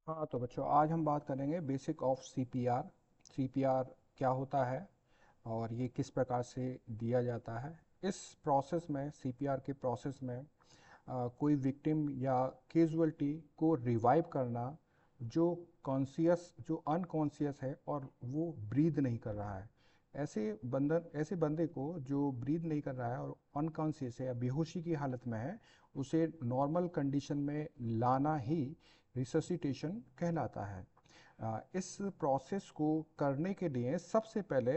हाँ तो बच्चों, आज हम बात करेंगे बेसिक ऑफ सीपीआर। सीपीआर क्या होता है और ये किस प्रकार से दिया जाता है। इस प्रोसेस में, सीपीआर के प्रोसेस में कोई विक्टिम या कैजुअल्टी को रिवाइव करना जो कॉन्शियस, जो अनकॉन्शियस है और वो ब्रीद नहीं कर रहा है। ऐसे बंदे को जो ब्रीद नहीं कर रहा है और अनकॉन्शियस है या बेहोशी की हालत में है, उसे नॉर्मल कंडीशन में लाना ही रिससिटेशन कहलाता है। इस प्रोसेस को करने के लिए सबसे पहले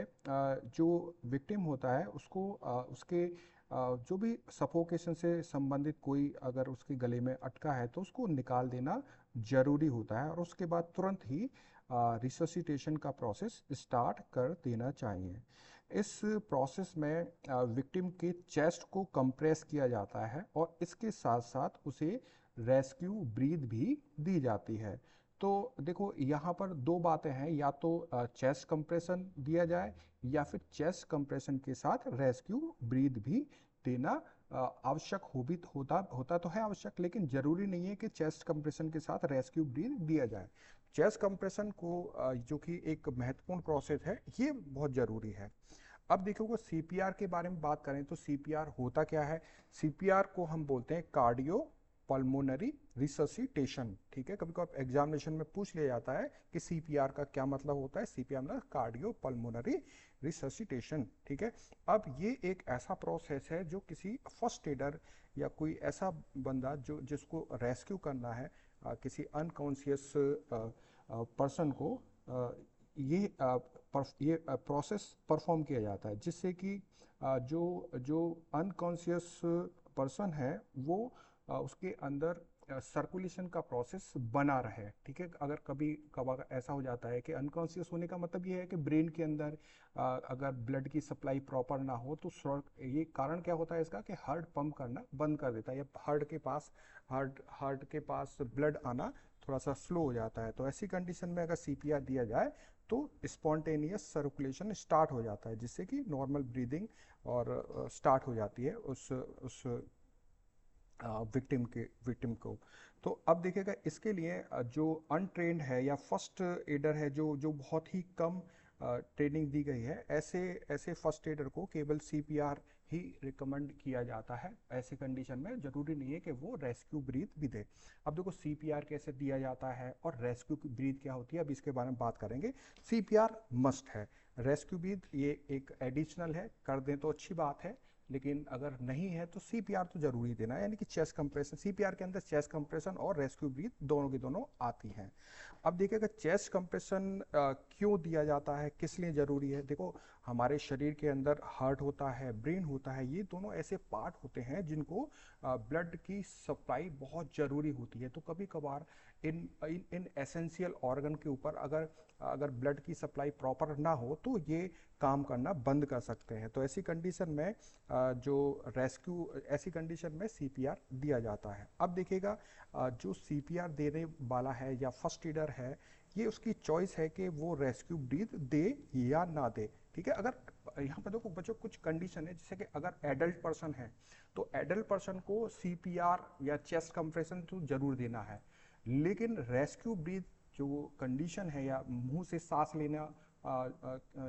जो विक्टिम होता है उसको उसके जो भी सफोकेशन से संबंधित कोई अगर उसके गले में अटका है तो उसको निकाल देना जरूरी होता है और उसके बाद तुरंत ही रिससिटेशन का प्रोसेस स्टार्ट कर देना चाहिए। इस प्रोसेस में विक्टिम के चेस्ट को कंप्रेस किया जाता है और इसके साथ साथ उसे रेस्क्यू ब्रीथ भी दी जाती है। तो देखो, यहाँ पर दो बातें हैं, या तो चेस्ट कंप्रेशन दिया जाए या फिर चेस्ट कंप्रेशन के साथ रेस्क्यू ब्रीथ भी देना आवश्यक हो भी होता होता तो है आवश्यक, लेकिन जरूरी नहीं है कि चेस्ट कंप्रेशन के साथ रेस्क्यू ब्रीथ दिया जाए। चेस्ट कंप्रेशन को जो कि एक महत्वपूर्ण प्रोसेस है, ये बहुत जरूरी है। अब देखो, सीपीआर के बारे में बात करें तो सीपीआर होता क्या है। सीपीआर को हम बोलते हैं कार्डियो पल्मोनरी रिससिटेशन। ठीक है, कभी कभी एग्जामिनेशन में पूछ लिया जाता है कि सीपीआर का क्या मतलब होता है। सीपीआर मतलब कार्डियो पल्मोनरी रिससिटेशन। ठीक है, अब ये एक ऐसा प्रोसेस है जो किसी फर्स्ट एडर या कोई ऐसा बंदा जो जिसको रेस्क्यू करना है, किसी अनकॉन्शियस पर्सन को, ये ये प्रोसेस परफॉर्म किया जाता है जिससे कि जो जो अनकॉन्शियस पर्सन है वो उसके अंदर सर्कुलेशन का प्रोसेस बना रहे। ठीक है, अगर कभी कभार ऐसा हो जाता है कि अनकॉन्शियस होने का मतलब ये है कि ब्रेन के अंदर अगर ब्लड की सप्लाई प्रॉपर ना हो तो ये कारण क्या होता है इसका कि हार्ट पंप करना बंद कर देता है या हार्ट के पास ब्लड आना थोड़ा सा स्लो हो जाता है। तो ऐसी कंडीशन में अगर सीपीआर दिया जाए तो स्पॉन्टेनियस सर्कुलेशन स्टार्ट हो जाता है जिससे कि नॉर्मल ब्रीदिंग और स्टार्ट हो जाती है उस विक्टिम को। तो अब देखिएगा, इसके लिए जो अनट्रेंड है या फर्स्ट एडर है, जो जो बहुत ही कम ट्रेनिंग दी गई है, ऐसे ऐसे फर्स्ट एडर को केवल सीपीआर ही रिकमेंड किया जाता है। ऐसे कंडीशन में जरूरी नहीं है कि वो रेस्क्यू ब्रीथ भी दे। अब देखो, सीपीआर कैसे दिया जाता है और रेस्क्यू ब्रीथ क्या होती है, अब इसके बारे में बात करेंगे। सीपीआर मस्ट है, रेस्क्यू ब्रीथ ये एक एडिशनल है, कर दें तो अच्छी बात है, लेकिन अगर नहीं है तो सीपीआर तो जरूरी देना है। यानी कि चेस्ट कंप्रेशन, सीपीआर के अंदर चेस्ट कंप्रेशन और रेस्क्यू ब्रीथ दोनों की दोनों आती हैं। अब देखिएगा, चेस्ट कंप्रेशन क्यों दिया जाता है, किस लिए जरूरी है। देखो, हमारे शरीर के अंदर हार्ट होता है, ब्रेन होता है, ये दोनों ऐसे पार्ट होते हैं जिनको ब्लड की सप्लाई बहुत जरूरी होती है। तो कभी कभार इन इन इन एसेंशियल ऑर्गन के ऊपर अगर अगर ब्लड की सप्लाई प्रॉपर ना हो तो ये काम करना बंद कर सकते हैं। तो ऐसी कंडीशन में जो रेस्क्यू, ऐसी कंडीशन में सीपीआर दिया जाता है। अब देखिएगा, जो सीपीआर देने वाला है या फर्स्ट एडर है, ये उसकी चॉइस है कि वो रेस्क्यू ब्रीथ दे या ना दे। ठीक है, अगर यहाँ पर देखो बच्चों, कुछ कंडीशन है जैसे कि अगर एडल्ट पर्सन है तो एडल्ट पर्सन को सीपीआर या चेस्ट कंप्रेशन तो जरूर देना है, लेकिन रेस्क्यू ब्रीथ जो कंडीशन है या मुंह से सांस लेना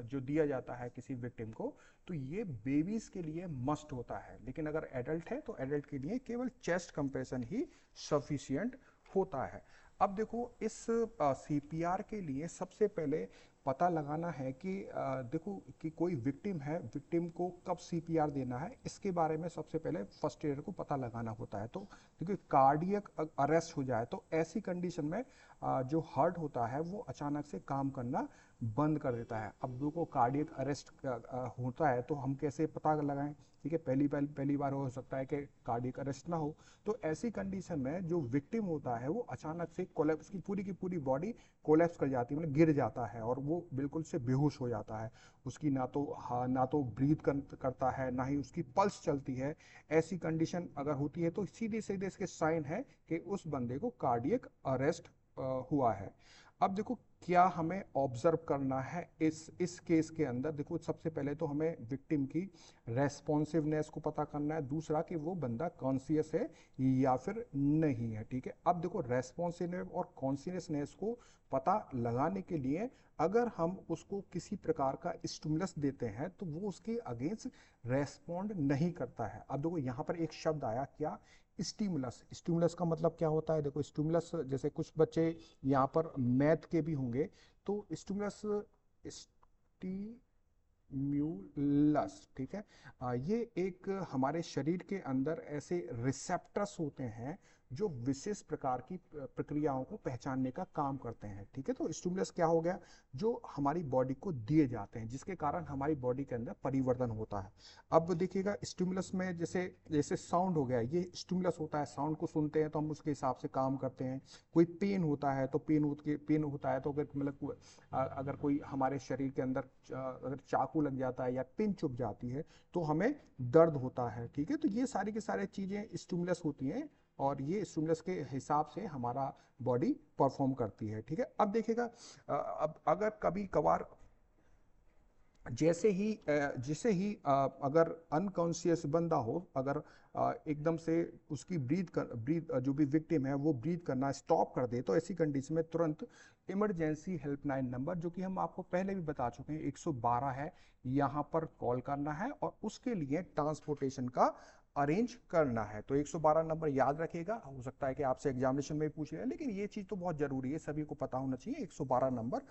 जो दिया जाता है किसी विक्टिम को, तो ये बेबीज के लिए मस्ट होता है। लेकिन अगर एडल्ट है तो एडल्ट के लिए केवल चेस्ट कंप्रेशन ही सफिशियंट होता है। अब देखो, इस सीपीआर के लिए सबसे पहले पता लगाना है कि देखो कि कोई विक्टिम है, विक्टिम को कब सीपीआर देना है, इसके बारे में सबसे पहले फर्स्ट एडर को पता लगाना होता है। तो देखिए, कार्डियक अरेस्ट हो जाए तो ऐसी कंडीशन में जो हार्ट होता है वो अचानक से काम करना बंद कर देता है। अब देखो, कार्डियक अरेस्ट होता है तो हम कैसे पता लगाएं। ठीक है, पहली बार हो सकता है कि कार्डियक अरेस्ट ना हो। तो ऐसी कंडीशन में जो विक्टिम होता है वो अचानक से कोलैप्स, की पूरी बॉडी कोलैप्स कर जाती है, मतलब गिर जाता है और वो बिल्कुल से बेहोश हो जाता है। उसकी ना तो ब्रीथ करता है, ना ही उसकी पल्स चलती है। ऐसी कंडीशन अगर होती है तो सीधे सीधे इसके साइन है कि उस बंदे को कार्डियक अरेस्ट हुआ है। अब देखो क्या हमें ऑब्जर्व करना है इस केस के अंदर। देखो सबसे पहले तो हमें विक्टिम की रेस्पॉन्सिवनेस को पता करना है, दूसरा कि वो बंदा कॉन्शियस है या फिर नहीं है, ठीक है। अब देखो रेस्पॉन्सिवनेस और कॉन्शियसनेस को पता लगाने के लिए अगर हम उसको किसी प्रकार का स्टिमुलस देते हैं तो वो उसके अगेंस्ट रेस्पॉन्ड नहीं करता है। अब देखो यहाँ पर एक शब्द आया क्या, स्टिमुलस। स्टिमुलस का मतलब क्या होता है, देखो स्टिमुलस जैसे कुछ बच्चे यहाँ पर मैथ के भी होंगे, तो स्टिमुलस स्टिम्यूलस, ठीक है। ये एक हमारे शरीर के अंदर ऐसे रिसेप्टर्स होते हैं जो विशेष प्रकार की प्रक्रियाओं को पहचानने का काम करते हैं, ठीक है। तो स्टिमुलस क्या हो गया, जो हमारी बॉडी को दिए जाते हैं जिसके कारण हमारी बॉडी के अंदर परिवर्तन होता है। अब देखिएगा स्टिमुलस में जैसे जैसे साउंड हो गया, ये स्टिमुलस होता है, साउंड को सुनते हैं तो हम उसके हिसाब से काम करते हैं। कोई पेन होता है तो पेन होता है तो अगर मतलब अगर कोई हमारे शरीर के अंदर अगर चाकू लग जाता है या पिन चुभ जाती है तो हमें दर्द होता है, ठीक है। तो ये सारी की सारी चीज़ें स्टिमुलस होती हैं और ये स्टिमुलस के हिसाब से हमारा बॉडी परफॉर्म करती है, ठीक है। अब देखिएगा अब अगर कभी कभार जैसे ही अगर अनकॉन्शियस बंदा हो, अगर एकदम से उसकी ब्रीथ जो भी विक्टिम है वो ब्रीथ करना स्टॉप कर दे, तो ऐसी कंडीशन में तुरंत इमरजेंसी हेल्पलाइन नंबर, जो कि हम आपको पहले भी बता चुके हैं 112 है, यहाँ पर कॉल करना है और उसके लिए ट्रांसपोर्टेशन का अरेंज करना है। तो 112 नंबर याद रखिएगा, हो सकता है कि आपसे एग्जामिनेशन में भी पूछ लिया, लेकिन ये चीज़ तो बहुत ज़रूरी है, सभी को पता होना चाहिए। 112 नंबर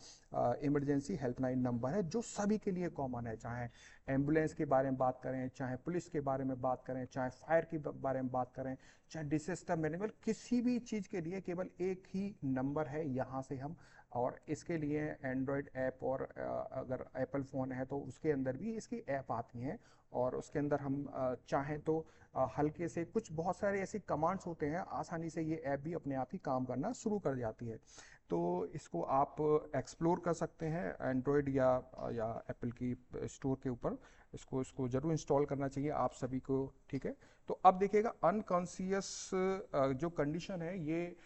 इमरजेंसी हेल्पलाइन नंबर है जो सभी के लिए कॉमन है, चाहे एम्बुलेंस के बारे में बात करें, चाहे पुलिस के बारे में बात करें, चाहे फायर के बारे में बात करें, चाहे डिजास्टर मैनेजमेंट, किसी भी चीज़ के लिए केवल एक ही नंबर है यहाँ से हम। और इसके लिए एंड्रॉयड ऐप और अगर एप्पल फ़ोन है तो उसके अंदर भी इसकी ऐप आती हैं और उसके अंदर हम चाहें तो हल्के से कुछ बहुत सारे ऐसे कमांड्स होते हैं, आसानी से ये ऐप भी अपने आप ही काम करना शुरू कर जाती है। तो इसको आप एक्सप्लोर कर सकते हैं एंड्रॉयड या एप्पल की स्टोर के ऊपर, इसको इसको ज़रूर इंस्टॉल करना चाहिए आप सभी को, ठीक है। तो अब देखिएगा अनकॉन्शियस जो कंडीशन है ये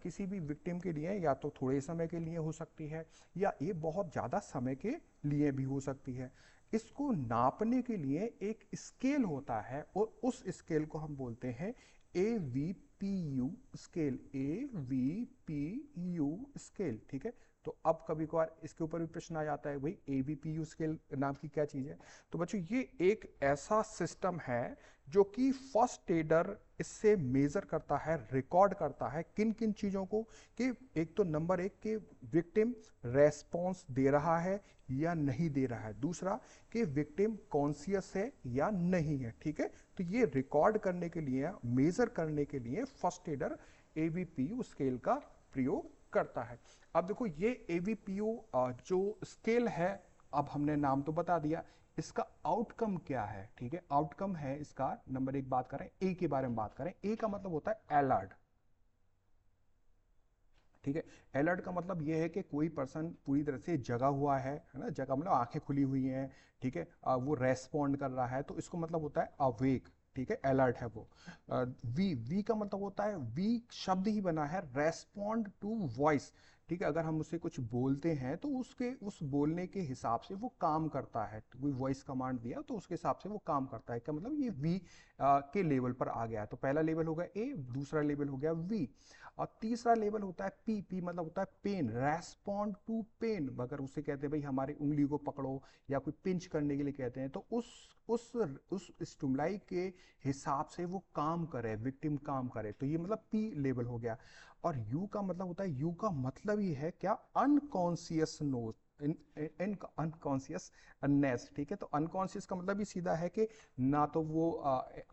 किसी भी विक्टिम के लिए या तो थोड़े समय के लिए हो सकती है या ये बहुत ज़्यादा समय के लिए भी हो सकती है। इसको नापने के लिए एक स्केल होता है और उस स्केल को हम बोलते हैं AVPU स्केल, AVPU स्केल, ठीक है। तो अब कभी कभार इसके ऊपर भी प्रश्न आ जाता है भाई AVPU स्केल नाम की क्या चीज़ है। तो बच्चों ये एक ऐसा सिस्टम है जो कि फर्स्ट एडर इससे मेजर करता है, रिकॉर्ड करता है किन किन चीज़ों को, कि एक तो नंबर एक के विक्टिम रेस्पॉन्स दे रहा है या नहीं दे रहा है, दूसरा कि विक्टिम कॉन्शियस है या नहीं है, ठीक है। तो ये रिकॉर्ड करने के लिए, मेजर करने के लिए फर्स्ट एडर AVPU स्केल का प्रयोग करता है। अब देखो ये AVPU जो स्केल है, अब हमने नाम तो बता दिया, इसका आउटकम क्या है, ठीक है। आउटकम है इसका, नंबर एक बात करें ए के बारे में बात करें, ए का मतलब होता है अलर्ट, ठीक है। अलर्ट का मतलब यह है कि कोई पर्सन पूरी तरह से जगा हुआ है ना, जगा मतलब आंखें खुली हुई हैं, ठीक है। वो रेस्पॉन्ड कर रहा है तो इसको मतलब होता है अवेक, ठीक है, अलर्ट है वो। वी वी का मतलब होता है, वी शब्द ही बना है रेस्पॉन्ड टू वॉइस, ठीक है। अगर हम उससे कुछ बोलते हैं तो उसके उस बोलने के हिसाब से वो काम करता है, तो कोई वॉइस कमांड दिया तो उसके हिसाब से वो काम करता है, क्या मतलब ये वी के लेवल पर आ गया। तो पहला लेवल हो गया ए, दूसरा लेवल हो गया वी, और तीसरा लेवल होता है पी। पी मतलब होता है पेन, रेस्पॉन्ड टू पेन। अगर उससे कहते हैं भाई हमारी उंगली को पकड़ो या कोई पिंच करने के लिए कहते हैं तो उस स्टिमुलाई के हिसाब से वो काम करे, विक्टिम काम करे, तो ये मतलब पी लेवल हो गया। और यू का मतलब होता है, यू का मतलब ही है क्या, अनकॉन्शियस नोट, इन अनकॉन्शियसनेस, ठीक है। तो अनकॉन्शियस का मतलब ही सीधा है कि ना तो वो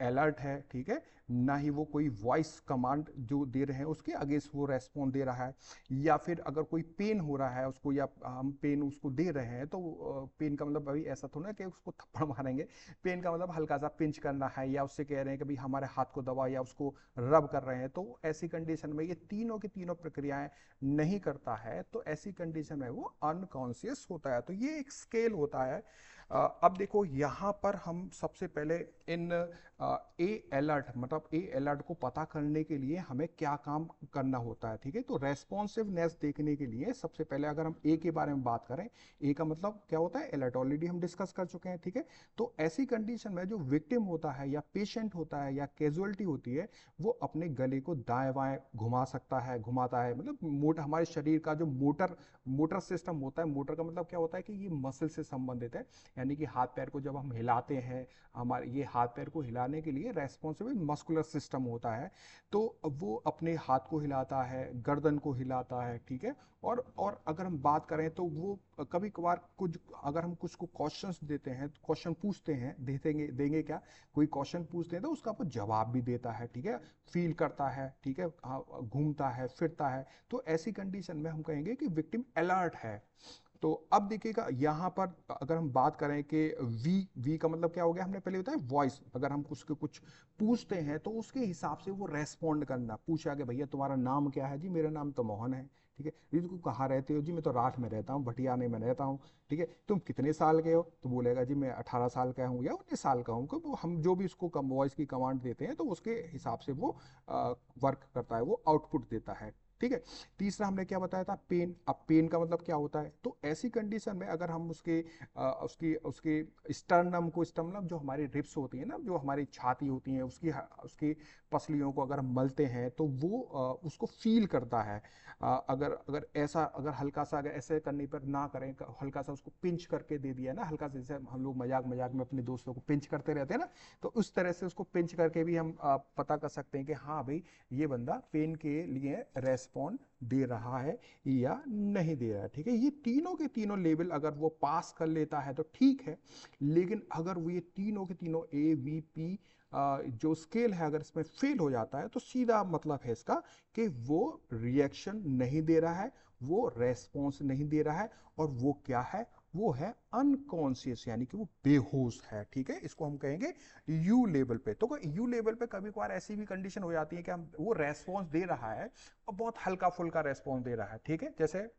अलर्ट है, ठीक है, ना ही वो कोई वॉइस कमांड जो दे रहे हैं उसके अगेंस्ट वो रेस्पॉन्ड दे रहा है, या फिर अगर कोई पेन हो रहा है उसको या हम पेन उसको दे रहे हैं तो पेन का मतलब अभी ऐसा थोड़ा ना कि उसको थप्पड़ मारेंगे, पेन का मतलब हल्का सा पिंच करना है, या उससे कह रहे हैं कि भाई हमारे हाथ को दबा, या उसको रब कर रहे हैं, तो ऐसी कंडीशन में ये तीनों की तीनों प्रक्रियाएं नहीं करता है, तो ऐसी कंडीशन में वो अनकॉन्शियस होता है। तो ये एक स्केल होता है अब देखो यहाँ पर हम सबसे पहले इन ए अलर्ट, मतलब ए अलर्ट को पता करने के लिए हमें क्या काम करना होता है, ठीक है। तो रेस्पॉन्सिवनेस देखने के लिए सबसे पहले अगर हम ए के बारे में बात करें, ए का मतलब क्या होता है, अलर्ट, ऑलरेडी हम डिस्कस कर चुके हैं, ठीक है। तो ऐसी कंडीशन में जो विक्टिम होता है या पेशेंट होता है या कैजुअलिटी होती है, वो अपने गले को दाएं बाएं घुमा सकता है, घुमाता है, मतलब मोटर, हमारे शरीर का जो मोटर मोटर सिस्टम होता है, मोटर का मतलब क्या होता है कि ये मसल से संबंधित है, यानी कि हाथ पैर को जब हम हिलाते हैं, हमारे ये हाथ पैर को हिलाने के लिए रेस्पॉन्सिबल मस्कुलर सिस्टम होता है, तो वो अपने हाथ को हिलाता है, गर्दन को हिलाता है, ठीक है। और अगर हम बात करें तो वो कभी कभार कुछ, अगर हम कुछ को क्वेश्चंस देते हैं, क्वेश्चन पूछते हैं, देंगे देंगे क्या, कोई क्वेश्चन पूछते हैं तो उसका वो जवाब भी देता है, ठीक है, फील करता है, ठीक है, हाँ, घूमता है, फिरता है। तो ऐसी कंडीशन में हम कहेंगे कि विक्टिम अलर्ट है। तो अब देखिएगा यहाँ पर अगर हम बात करें कि वी वी का मतलब क्या हो गया, हमने पहले बताया वॉइस, अगर हम उसके कुछ पूछते हैं तो उसके हिसाब से वो रेस्पॉन्ड करना, पूछा कि भैया तुम्हारा नाम क्या है, जी मेरा नाम तो मोहन है, ठीक है। जी तुम कहाँ रहते हो, जी मैं तो राठ में रहता हूँ, भटियाने में रहता हूँ, ठीक है। तुम कितने साल के हो, तो बोलेगा जी मैं 18 साल का हूँ या 19 साल का हूँ, तो हम जो भी उसको वॉइस की कमांड देते हैं तो उसके हिसाब से वो वर्क करता है, वो आउटपुट देता है, ठीक है। तीसरा हमने क्या बताया था, पेन। अब पेन का मतलब क्या होता है, तो ऐसी कंडीशन में अगर हम उसके उसकी उसके स्टर्नम को, स्टर्नम जो हमारी रिब्स होती है ना, जो हमारी छाती होती है, उसकी पसलियों को अगर हम मलते हैं तो वो उसको फील करता है। अगर अगर ऐसा, अगर हल्का सा, अगर ऐसे करने पर ना करें, हल्का सा उसको पिंच करके दे दिया ना, हल्का सा, जैसे हम लोग मजाक मजाक में अपने दोस्तों को पिंच करते रहते हैं ना, तो उस तरह से उसको पिंच करके भी हम पता कर सकते हैं कि हाँ भाई ये बंदा पेन के लिए रेस्पॉन्ड दे रहा है या नहीं दे रहा है, ठीक है। ये तीनों के तीनों लेवल अगर वो पास कर लेता है तो ठीक है, लेकिन अगर वो ये तीनों के तीनों AVP जो स्केल है अगर इसमें फेल हो जाता है तो सीधा मतलब है इसका कि वो रिएक्शन नहीं दे रहा है, वो रेस्पॉन्स नहीं दे रहा है, और वो क्या है, वो है अनकॉन्शियस, यानी कि वो बेहोश है, ठीक है। इसको हम कहेंगे यू लेवल पे। तो यू लेवल पे कभी कभार ऐसी भी कंडीशन हो जाती है कि हम वो रेस्पॉन्स दे रहा है और बहुत हल्का फुल्का रेस्पॉन्स दे रहा है, ठीक है। जैसे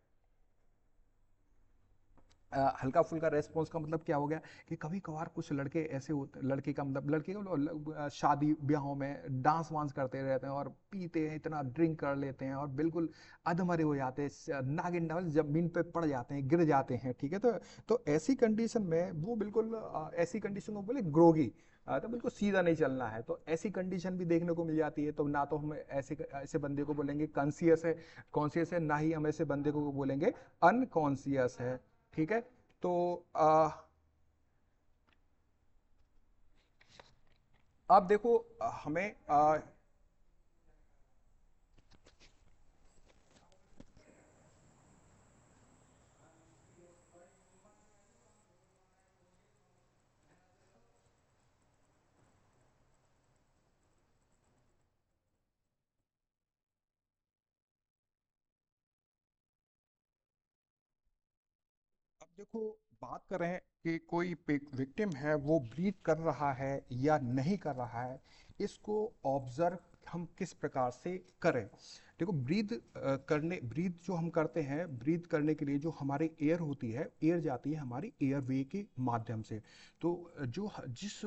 हल्का फुल्का रेस्पॉन्स का मतलब क्या हो गया कि कभी कभार कुछ लड़के ऐसे होते, लड़के का मतलब लड़के का शादी ब्याहों में डांस वांस करते रहते हैं और पीते हैं, इतना ड्रिंक कर लेते हैं और बिल्कुल अधमरे हो जाते हैं, नागिन डाल जमीन पे पड़ जाते हैं, गिर जाते हैं, ठीक है। तो ऐसी कंडीशन में वो बिल्कुल ऐसी कंडीशन को बोले ग्रोगी, तो बिल्कुल सीधा नहीं चलना है, तो ऐसी कंडीशन भी देखने को मिल जाती है। तो ना तो हम ऐसे ऐसे बंदे को बोलेंगे कॉन्सियस है, ना ही हम ऐसे बंदे को बोलेंगे अनकॉन्सियस है, ठीक है। तो अब देखो हमें अब देखो बात करें कि कोई विक्टिम है वो ब्रीथ कर रहा है या नहीं कर रहा है, इसको ऑब्जर्व हम किस प्रकार से करें। देखो ब्रीथ जो हम करते हैं, ब्रीथ करने के लिए जो हमारे एयर होती है, एयर जाती है हमारी एयरवे के माध्यम से। तो जिस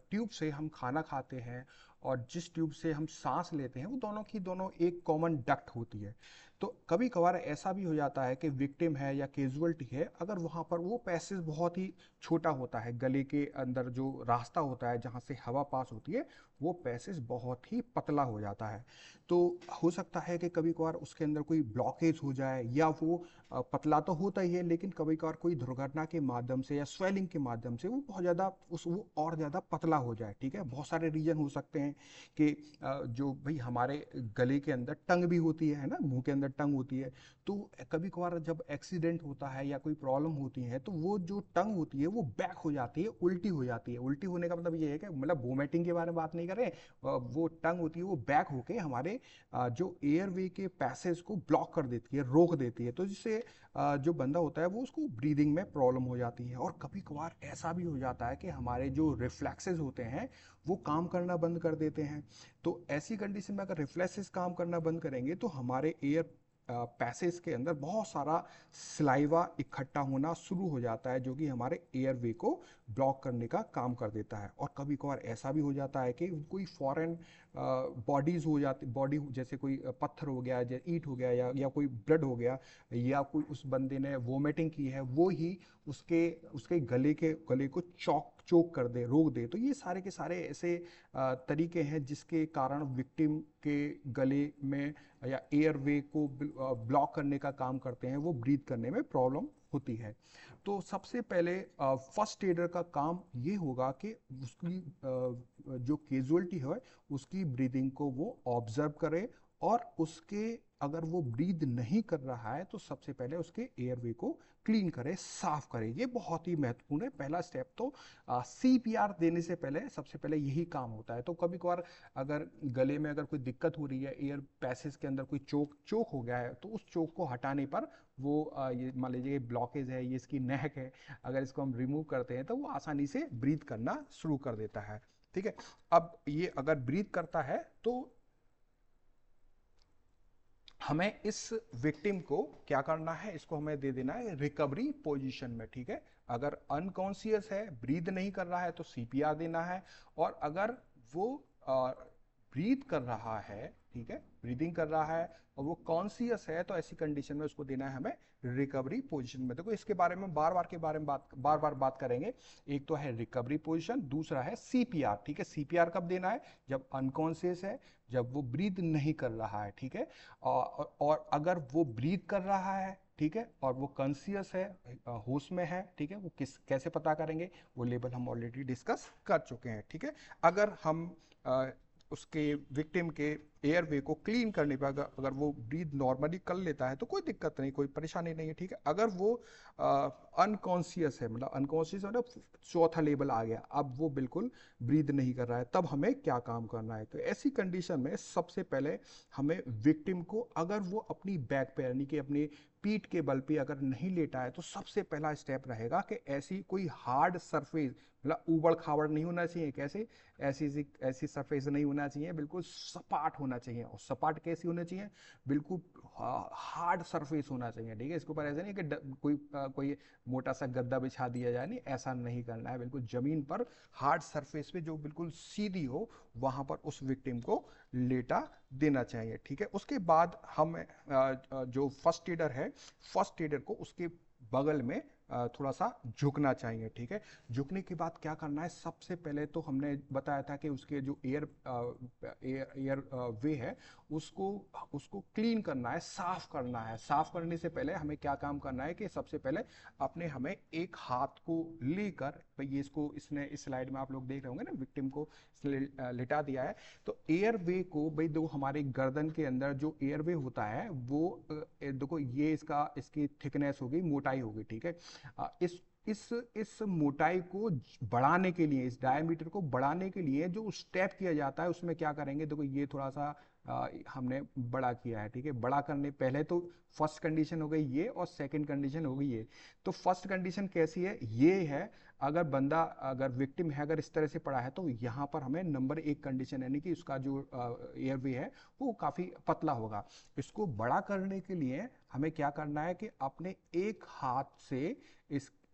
ट्यूब से हम खाना खाते हैं और जिस ट्यूब से हम सांस लेते हैं, वो दोनों की दोनों एक कॉमन डक्ट होती है। तो कभी कभार ऐसा भी हो जाता है कि विक्टिम है या कैजुअलिटी है, अगर वहां पर वो पैसेज बहुत ही छोटा होता है, गले के अंदर जो रास्ता होता है जहां से हवा पास होती है, वो पैसेज बहुत ही पतला हो जाता है। तो हो सकता है कि कभी कभार उसके अंदर कोई ब्लॉकेज हो जाए, या वो पतला तो होता ही है लेकिन कभी कभार कोई दुर्घटना के माध्यम से या स्वेलिंग के माध्यम से वो बहुत ज़्यादा उस वो और ज़्यादा पतला हो जाए, ठीक है। बहुत सारे रीजन हो सकते हैं कि जो भाई हमारे गले के अंदर टंग भी होती है ना, मुंह के अंदर टंग होती है। तो कभी कभार जब एक्सीडेंट होता है या कोई प्रॉब्लम होती है तो वो जो टंग होती है वो बैक हो जाती है, उल्टी हो जाती है। उल्टी होने का मतलब ये है कि मतलब वोमिटिंग के बारे में बात नहीं कर रहे, वो टंग होती है वो बैक होके हमारे जो एयरवे के पैसेज को ब्लॉक कर देती है, रोक देती है, तो जिससे जो बंदा होता है वो उसको ब्रीदिंग में प्रॉब्लम हो जाती है। और कभी कभार ऐसा भी हो जाता है कि हमारे जो रिफ्लेक्सेस होते हैं वो काम करना बंद कर देते हैं। तो ऐसी कंडीशन में अगर रिफ्लेक्सेस काम करना बंद करेंगे तो हमारे एयर पैसेज के अंदर बहुत सारा सलाइवा इकट्ठा होना शुरू हो जाता है, जो कि हमारे एयरवे को ब्लॉक करने का काम कर देता है। और कभी कभार ऐसा भी हो जाता है कि कोई फॉरेन बॉडीज हो जाती, बॉडी जैसे कोई पत्थर हो गया, जैसे ईंट हो गया, या कोई ब्लड हो गया, या कोई उस बंदे ने वोमिटिंग की है, वो ही उसके उसके गले को चोक कर दे, रोक दे। तो ये सारे के सारे ऐसे तरीके हैं जिसके कारण विक्टिम के गले में या एयरवे को ब्लॉक करने का काम करते हैं, वो ब्रीथ करने में प्रॉब्लम होती है। तो सबसे पहले फर्स्ट एडर का काम ये होगा कि उसकी जो कैजुअलिटी है उसकी ब्रीदिंग को वो ऑब्जर्व करे, और उसके अगर वो ब्रीद नहीं कर रहा है तो सबसे पहले उसके एयरवे को क्लीन करे, साफ करे। ये बहुत ही महत्वपूर्ण है। पहला स्टेप तो सीपीआर देने से पहले सबसे पहले यही काम होता है। तो कभी कभार अगर गले में अगर कोई दिक्कत हो रही है, एयर पैसेज के अंदर कोई चोक हो गया है, तो उस चोक को हटाने पर वो ये मान लीजिए ब्लॉकेज है, ये इसकी नेक है, अगर इसको हम रिमूव करते हैं तो वो आसानी से ब्रीथ करना शुरू कर देता है। ठीक है। अब ये अगर ब्रीथ करता है तो हमें इस विक्टिम को क्या करना है, इसको हमें दे देना है रिकवरी पोजीशन में। ठीक है। अगर अनकॉन्शियस है, ब्रीद नहीं कर रहा है, तो सीपीआर देना है। और अगर वो ब्रीद कर रहा है, ठीक है, ब्रीदिंग कर रहा है और वो कॉन्शियस है, तो ऐसी कंडीशन में उसको देना है हमें रिकवरी पोजीशन में। देखो इसके बारे में बार बार बात करेंगे। एक तो है रिकवरी पोजीशन, दूसरा है सीपीआर। ठीक है। सीपीआर कब देना है? जब अनकॉन्शियस है, जब वो ब्रीद नहीं कर रहा है। ठीक है। और अगर वो ब्रीद कर रहा है, ठीक है, और वो कॉन्शियस है, होश में है, ठीक है, वो कैसे पता करेंगे? वो लेवल हम ऑलरेडी डिस्कस कर चुके हैं। ठीक है। अगर हम उसके विक्टिम के एयरवे को क्लीन करने पर अगर वो ब्रीथ नॉर्मली कर लेता है तो कोई दिक्कत नहीं, कोई परेशानी नहीं है। ठीक है। अगर वो अनकॉन्शियस है, मतलब अनकॉन्शियस मतलब चौथा लेवल आ गया, अब वो बिल्कुल ब्रीथ नहीं कर रहा है, तब हमें क्या काम करना है? तो ऐसी कंडीशन में सबसे पहले हमें विक्टिम को, अगर वो अपनी बैक पे यानी कि अपनी पीठ के बल पे अगर नहीं लेटा है, तो सबसे पहला स्टेप रहेगा कि ऐसी कोई हार्ड सरफेस, मतलब उबड़ खाबड़ नहीं होना चाहिए। कैसे? ऐसी ऐसी सरफेस नहीं होना चाहिए, बिल्कुल सपाट होना चाहिए। और सपाट कैसी होनी चाहिए? बिल्कुल हार्ड सरफेस होना चाहिए। ठीक है। इसके ऊपर ऐसा नहीं कि कोई मोटा सा गद्दा बिछा दिया जाए, नहीं, ऐसा नहीं करना है। बिल्कुल जमीन पर हार्ड सरफेस पे जो बिल्कुल सीधी हो, वहां पर उस विक्टिम को लेटा देना चाहिए। ठीक है। उसके बाद हम जो फर्स्ट एडर है, फर्स्ट एडर को उसके बगल में थोड़ा सा झुकना चाहिए। ठीक है। झुकने के बाद क्या करना है? सबसे पहले तो हमने बताया था कि उसके जो एयर वे है, उसको उसको क्लीन करना है, साफ करना है। साफ करने से पहले हमें क्या काम करना है कि सबसे पहले हमें एक हाथ को लेकर, भाई ये इसको इसने इस स्लाइड में आप लोग देख रहे होंगे ना, विक्टिम को लिटा दिया है। तो एयर वे को, भाई देखो हमारे गर्दन के अंदर जो एयर वे होता है वो देखो ये इसकी थिकनेस होगी, मोटाई होगी। ठीक है। इस मोटाई को बढ़ाने के लिए, इस डायमीटर को बढ़ाने के लिए जो स्टेप किया जाता है, उसमें क्या करेंगे? देखो ये थोड़ा सा हमने बड़ा किया है। ठीक है। बड़ा करने पहले तो फर्स्ट कंडीशन हो गई ये, और सेकंड कंडीशन हो गई ये। तो फर्स्ट कंडीशन कैसी है? ये है, अगर विक्टिम है, अगर इस तरह से पड़ा है, तो यहाँ पर हमें नंबर एक कंडीशन, यानी कि उसका जो एयरवे है वो काफी पतला होगा। इसको बड़ा करने के लिए हमें क्या करना है कि अपने एक हाथ से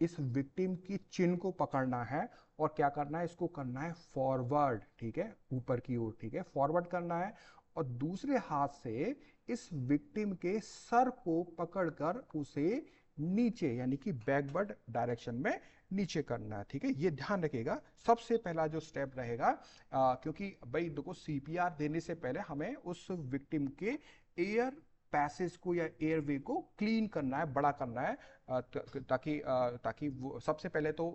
इस विक्टिम की चिन को पकड़ना है, और क्या करना है? इसको करना है फॉरवर्ड। ठीक है। ऊपर की ओर। ठीक है। फॉरवर्ड करना है, और दूसरे हाथ से इस विक्टिम के सर को पकड़कर उसे नीचे, यानी कि बैकवर्ड डायरेक्शन में नीचे करना है। ठीक है। ये ध्यान रखिएगा, सबसे पहला जो स्टेप रहेगा, क्योंकि भाई देखो सीपीआर देने से पहले हमें उस विक्टिम के एयर पैसेज को या एयरवे को क्लीन करना है, बड़ा करना है, ताकि वो सबसे पहले तो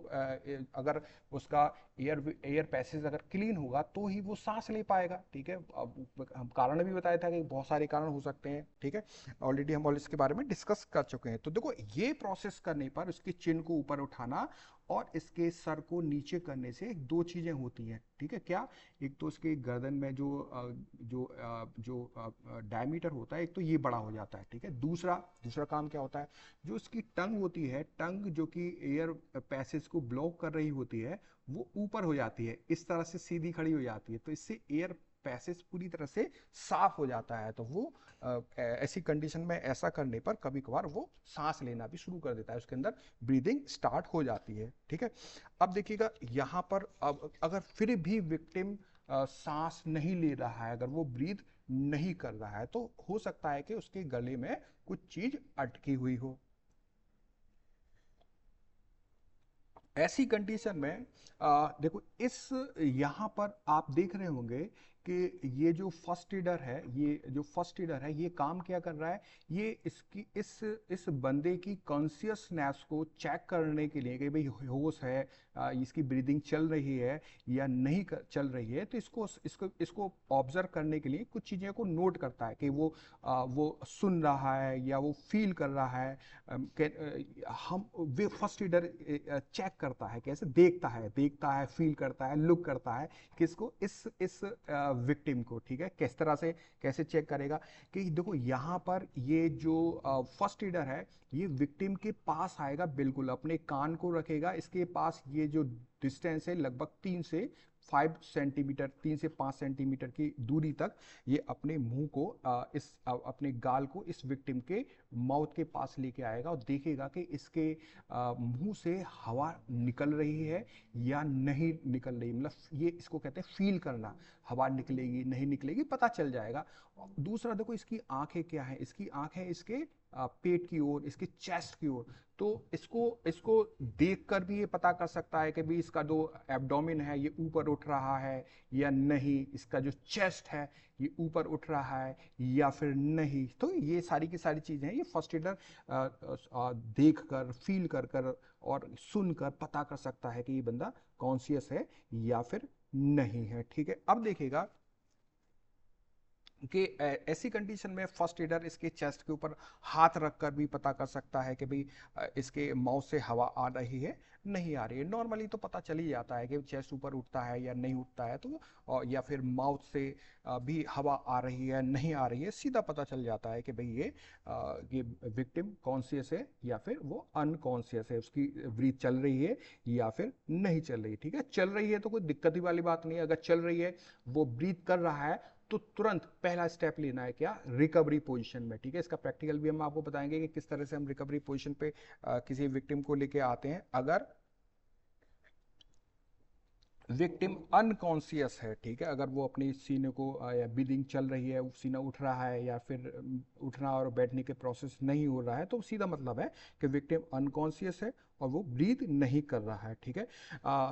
अगर उसका एयर पैसेज अगर क्लीन होगा तो ही वो सांस ले पाएगा। ठीक है। अब हम कारण भी बताया था कि बहुत सारे कारण हो सकते हैं। ठीक है। ऑलरेडी हम इसके बारे में डिस्कस कर चुके हैं। तो देखो ये प्रोसेस करने पर उसकी चिन को ऊपर उठाना और इसके सर को नीचे करने से दो चीजें होती हैं। ठीक है। क्या? एक तो उसके गर्दन में जो डायमीटर होता है, एक तो ये बड़ा हो जाता है। ठीक है। दूसरा दूसरा काम क्या होता है? जो उसकी टंग होती है, टंग जो कि एयर पैसेज को ब्लॉक कर रही होती है, वो ऊपर हो जाती है, इस तरह से सीधी खड़ी हो जाती है। तो इससे एयर पैसेज पूरी तरह से साफ हो जाता है। तो वो ऐसी कंडीशन में ऐसा करने पर कभी कभार वो सांस लेना भी शुरू कर देता है, उसके अंदर ब्रीदिंग स्टार्ट हो जाती है। ठीक है, अब देखिएगा यहाँ पर, अब अगर फिर भी विक्टिम सांस नहीं ले रहा है, अगर वो ब्रीथ नहीं कर रहा है, तो हो सकता है कि उसके गले में कुछ चीज अटकी हुई हो। ऐसी कंडीशन में देखो, इस यहाँ पर आप देख रहे होंगे कि ये जो फर्स्ट एडर है, ये काम क्या कर रहा है, ये इसकी इस बंदे की कॉन्शियसनेस को चेक करने के लिए कि भाई होश है, इसकी ब्रीदिंग चल रही है या नहीं चल रही है, तो इसको इसको इसको ऑब्जर्व करने के लिए कुछ चीज़ें को नोट करता है कि वो सुन रहा है या वो फील कर रहा है। हम वे फर्स्ट रीडर चेक करता है, कैसे देखता है, फील करता है, लुक करता है, किसको, इस विक्टिम को। ठीक है, किस तरह से कैसे चेक करेगा कि देखो यहाँ पर ये जो फर्स्ट रीडर है, ये विक्टिम के पास आएगा, बिल्कुल अपने कान को रखेगा इसके पास, ये जो डिस्टेंस है लगभग 3 से 5 सेंटीमीटर, 3 से 5 सेंटीमीटर की दूरी तक ये अपने मुंह को अपने गाल को इस विक्टिम के माउथ के पास लेके आएगा और देखेगा कि इसके मुंह से हवा निकल रही है या नहीं निकल रही, मतलब ये इसको कहते हैं फील करना, हवा निकलेगी नहीं निकलेगी पता चल जाएगा। दूसरा देखो, इसकी आंखें क्या है, इसकी आंखें इसके पेट की ओर, इसके चेस्ट की ओर, तो इसको इसको देखकर भी ये पता कर सकता है कि भी इसका जो एब्डोमेन है ये ऊपर उठ रहा है या नहीं, इसका जो चेस्ट है ये ऊपर उठ रहा है या फिर नहीं। तो ये सारी की सारी चीजें हैं, ये फर्स्ट एडर देख कर, फील कर कर और सुनकर पता कर सकता है कि ये बंदा कॉन्शियस है या फिर नहीं है। ठीक है, अब देखिएगा कि ऐसी कंडीशन में फर्स्ट एडर इसके चेस्ट के ऊपर हाथ रखकर भी पता कर सकता है कि भाई इसके माउथ से हवा आ रही है नहीं आ रही है। नॉर्मली तो पता चल ही जाता है कि चेस्ट ऊपर उठता है या नहीं उठता है, तो या फिर माउथ से भी हवा आ रही है नहीं आ रही है, सीधा पता चल जाता है कि भाई ये विक्टिम कॉन्शियस है या फिर वो अनकॉन्शियस है, उसकी ब्रीथ चल रही है या फिर नहीं चल रही। ठीक है, चल रही है तो कोई दिक्कत ही वाली बात नहीं है, अगर चल रही है, वो ब्रीथ कर रहा है, तो तुरंत पहला स्टेप लेना है क्या, रिकवरी पोजीशन में। ठीक है, इसका प्रैक्टिकल भी हम आपको बताएंगे कि किस तरह से हम रिकवरी पोजीशन पे किसी विक्टिम को लेके आते हैं। अगर विक्टिम अनकॉन्शियस है, ठीक है, अगर वो अपनी सीने को या ब्रीदिंग चल रही है, सीना उठ रहा है या फिर उठना और बैठने के प्रोसेस नहीं हो रहा है, तो सीधा मतलब है कि विक्टिम अनकॉन्शियस है और वो ब्रीद नहीं कर रहा है। ठीक है,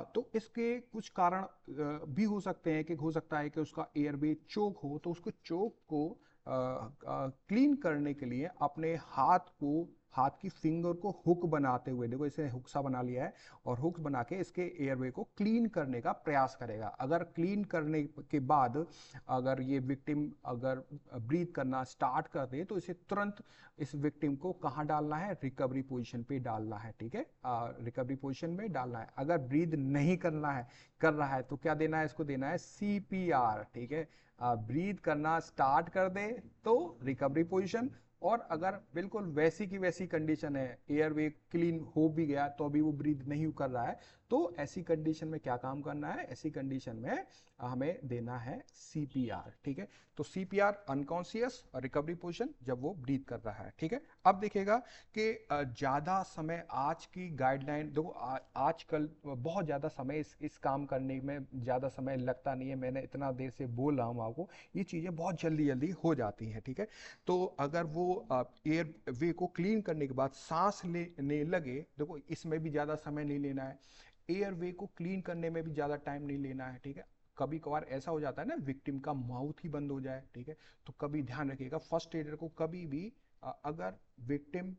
तो इसके कुछ कारण भी हो सकते हैं, कि हो सकता है कि उसका एयरवे चोक हो, तो उसको चोक को क्लीन करने के लिए अपने हाथ की फिंगर को हुक बनाते हुए, देखो इसे हुक सा बना लिया है, और हुक बना के इसके एयरवे को क्लीन करने का प्रयास करेगा। अगर क्लीन करने के बाद अगर ये विक्टिम अगर ब्रीथ करना स्टार्ट कर दे, तो इसे तुरंत इस विक्टिम को कहाँ डालना है, रिकवरी पोजीशन पे डालना है। ठीक है, रिकवरी पोजीशन में डालना है। अगर ब्रीथ नहीं कर रहा है तो क्या देना है, इसको देना है सीपीआर। ठीक है, ब्रीथ करना स्टार्ट कर दे तो रिकवरी पोजीशन, और अगर बिल्कुल वैसी की वैसी कंडीशन है, एयरवे क्लीन हो भी गया तो अभी वो ब्रीथ नहीं कर रहा है, तो ऐसी कंडीशन में क्या काम करना है, ऐसी कंडीशन में हमें देना है सीपीआर। ठीक है, तो सीपीआर अनकॉन्शियस और रिकवरी पोजीशन जब वो ब्रीथ कर रहा है। ठीक है, अब देखिएगा कि ज्यादा समय, आज की गाइडलाइन देखो, आजकल बहुत ज्यादा समय इस काम करने में ज्यादा समय लगता नहीं है, मैंने इतना देर से बोल रहा हूँ आपको, ये चीजें बहुत जल्दी जल्दी हो जाती हैं। ठीक है, तो अगर वो एयर वे को क्लीन करने के बाद सांस लेने लगे, देखो इसमें भी ज़्यादा समय नहीं लेना है, एयर वे को क्लीन करने में भी ज़्यादा टाइम नहीं लेना है। ठीक है, कभी कभार ऐसा हो जाता है ना, विक्टिम का माउथ ही बंद हो जाए। ठीक है, तो कभी ध्यान रखिएगा, फर्स्ट एडर को कभी भी अगर विक्टिम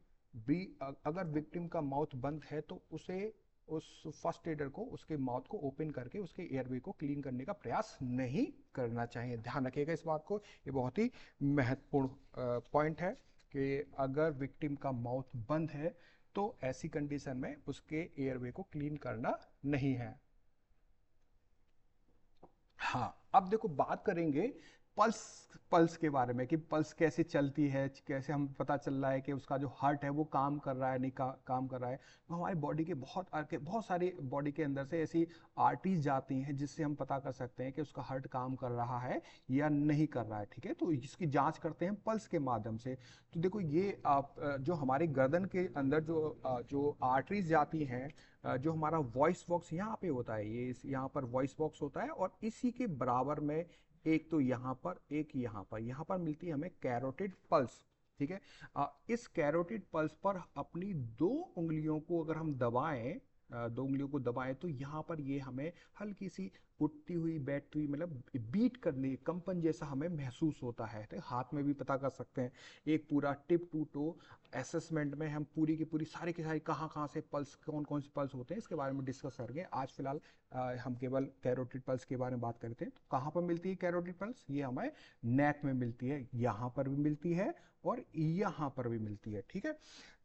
अगर विक्टिम का माउथ बंद है, तो उसे उस फर्स्ट एडर को उसके माउथ को ओपन करके उसके एयरवे को क्लीन करने का प्रयास नहीं करना चाहिए। ध्यान रखिएगा इस बात को, ये बहुत ही महत्वपूर्ण पॉइंट है कि अगर विक्टिम का माउथ बंद है, तो ऐसी कंडीशन में उसके एयरवे को क्लीन करना नहीं है। हाँ, अब देखो बात करेंगे पल्स पल्स के बारे में कि पल्स कैसे चलती है, कैसे हम पता चल रहा है कि उसका जो हार्ट है वो काम कर रहा है नहीं काम कर रहा है। तो हमारी बॉडी के बहुत सारी बॉडी के अंदर से ऐसी आर्टरीज जाती हैं जिससे हम पता कर सकते हैं कि उसका हार्ट काम कर रहा है या नहीं कर रहा है, ठीक है। तो इसकी जांच करते हैं पल्स के माध्यम से। तो देखो ये आप जो हमारे गर्दन के अंदर जो आर्टरीज जाती हैं, जो हमारा वॉइस बॉक्स यहाँ पे होता है, ये यहाँ पर वॉइस बॉक्स होता है, और इसी के बराबर में एक तो यहाँ पर एक यहाँ पर मिलती है हमें कैरोटिड पल्स, ठीक है। इस कैरोटिड पल्स पर अपनी दो उंगलियों को अगर हम दबाएं, दो उंगलियों को दबाएं तो यहाँ पर ये हमें हल्की सी उठती हुई बैठती हुई, मतलब बीट करने कंपन जैसा हमें महसूस होता है। तो हाथ में भी पता कर सकते हैं। एक पूरा टिप टू टो असेसमेंट में हम पूरी की पूरी सारी की सारी कहाँ कहाँ से पल्स, कौन कौन से पल्स होते हैं, इसके बारे में डिस्कस करेंगे। आज फिलहाल हम केवल कैरोटिड पल्स के बारे में बात करते हैं। तो कहाँ पर मिलती है कैरोटिड पल्स? ये हमें नेक में मिलती है, यहाँ पर भी मिलती है और यहाँ पर भी मिलती है, ठीक है।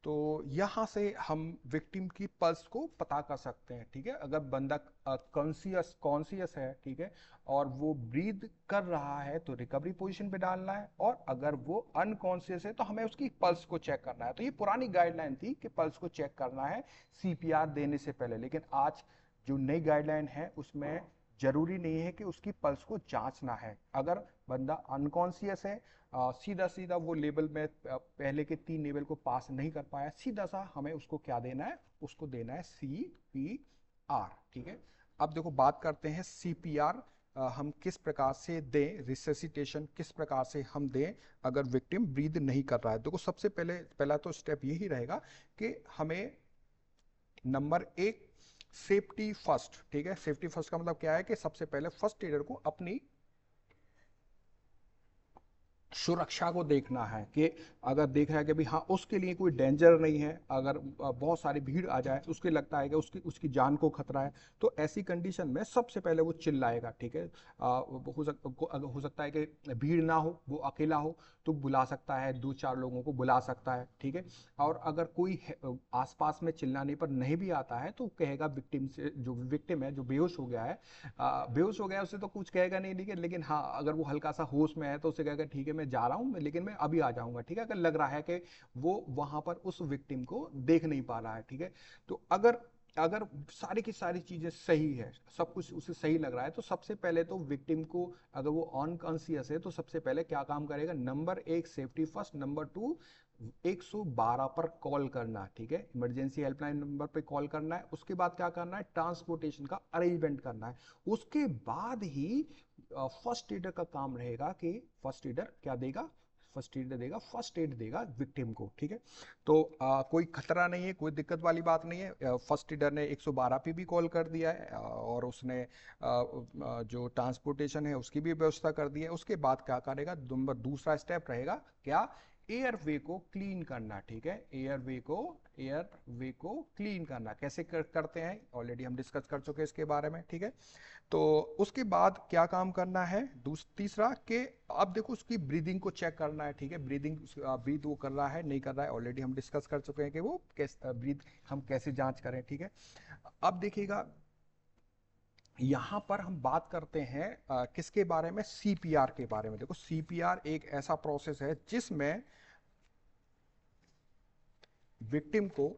तो यहाँ से हम विक्टिम की पल्स को पता कर सकते हैं, ठीक है। अगर बंदा कॉन्सियस है, ठीक है, और वो ब्रीद कर रहा है तो रिकवरी पोजीशन पे डालना है, और अगर वो अनकॉन्सियस है तो हमें उसकी पल्स को चेक करना है। तो ये पुरानी गाइडलाइन थी कि पल्स को चेक करना है सीपीआर देने से पहले, लेकिन आज जो नई गाइडलाइन है उसमें जरूरी नहीं है कि उसकी पल्स को जांचना है। अगर बंदा अनकॉन्सियस है, सीधा सीधा वो लेवल में पहले के 3 लेवल को पास नहीं कर पाया, सीधा सा हमें उसको क्या देना है, उसको देना है सीपीआर, ठीक है। अब देखो बात करते हैं सीपीआर हम किस प्रकार से दें, रिससिटेशन किस प्रकार से हम दें अगर विक्टिम ब्रीद नहीं कर रहा है। देखो सबसे पहला तो स्टेप यही रहेगा कि हमें नंबर 1 सेफ्टी फर्स्ट, ठीक है। सेफ्टी फर्स्ट का मतलब क्या है कि सबसे पहले फर्स्ट एडर को अपनी सुरक्षा को देखना है कि अगर देख रहा है कि भाई हाँ उसके लिए कोई डेंजर नहीं है, अगर बहुत सारी भीड़ आ जाए, उसके लगता है कि उसकी उसकी जान को खतरा है, तो ऐसी कंडीशन में सबसे पहले वो चिल्लाएगा, ठीक है। हो सकता है कि भीड़ ना हो, वो अकेला हो तो बुला सकता है, 2-4 लोगों को बुला सकता है, ठीक है। और अगर कोई आसपास में चिल्लाने पर नहीं भी आता है तो कहेगा विक्टिम से, जो विक्टिम है जो बेहोश हो गया है, बेहोश हो गया उसे तो कुछ कहेगा नहीं, लेकिन हाँ अगर वो हल्का सा होश में है तो उसे कहेगा ठीक है मैं जा रहा हूँ, लेकिन मैं अभी आ जाऊंगा, ठीक है। अगर लग रहा है कि वो वहां पर उस विक्टिम को देख नहीं पा रहा है, ठीक है। तो अगर अगर सारी की सारी चीजें सही है, सब कुछ उसे सही लग रहा है, तो सबसे पहले तो विक्टिम को, अगर वो अनकॉन्सियस है तो सबसे पहले क्या काम करेगा, नंबर 1 सेफ्टी फर्स्ट, नंबर 2 112 पर कॉल करना, ठीक है। इमरजेंसी हेल्पलाइन नंबर पे कॉल करना है। उसके बाद क्या करना है, ट्रांसपोर्टेशन का अरेंजमेंट करना है। उसके बाद ही फर्स्ट एडर का काम रहेगा कि फर्स्ट एडर क्या देगा, फर्स्ट एड देगा विक्टिम को, ठीक है। तो कोई खतरा नहीं है, कोई दिक्कत वाली बात नहीं है। फर्स्ट एडर ने 112 पे भी कॉल कर दिया है, और उसने जो ट्रांसपोर्टेशन है उसकी भी व्यवस्था कर दी है। उसके बाद क्या करेगा, दूसरा स्टेप रहेगा क्या, एयरवे को क्लीन करना, ठीक है। एयरवे को क्लीन करना कैसे करते हैं ऑलरेडी हम डिस्कस कर चुके हैं इसके बारे में, ठीक है। तो उसके बाद क्या काम करना है, तीसरा कि अब देखो उसकी ब्रीदिंग को चेक करना है, ठीक है। ब्रीद वो कर रहा है नहीं कर रहा है, ऑलरेडी हम डिस्कस कर चुके हैं कि वो कैसे ब्रीद हम कैसे जांच करें, ठीक है। अब देखिएगा यहां पर हम बात करते हैं किसके बारे में, सीपीआर के बारे में। देखो सीपीआर एक ऐसा प्रोसेस है जिसमें विक्टिम को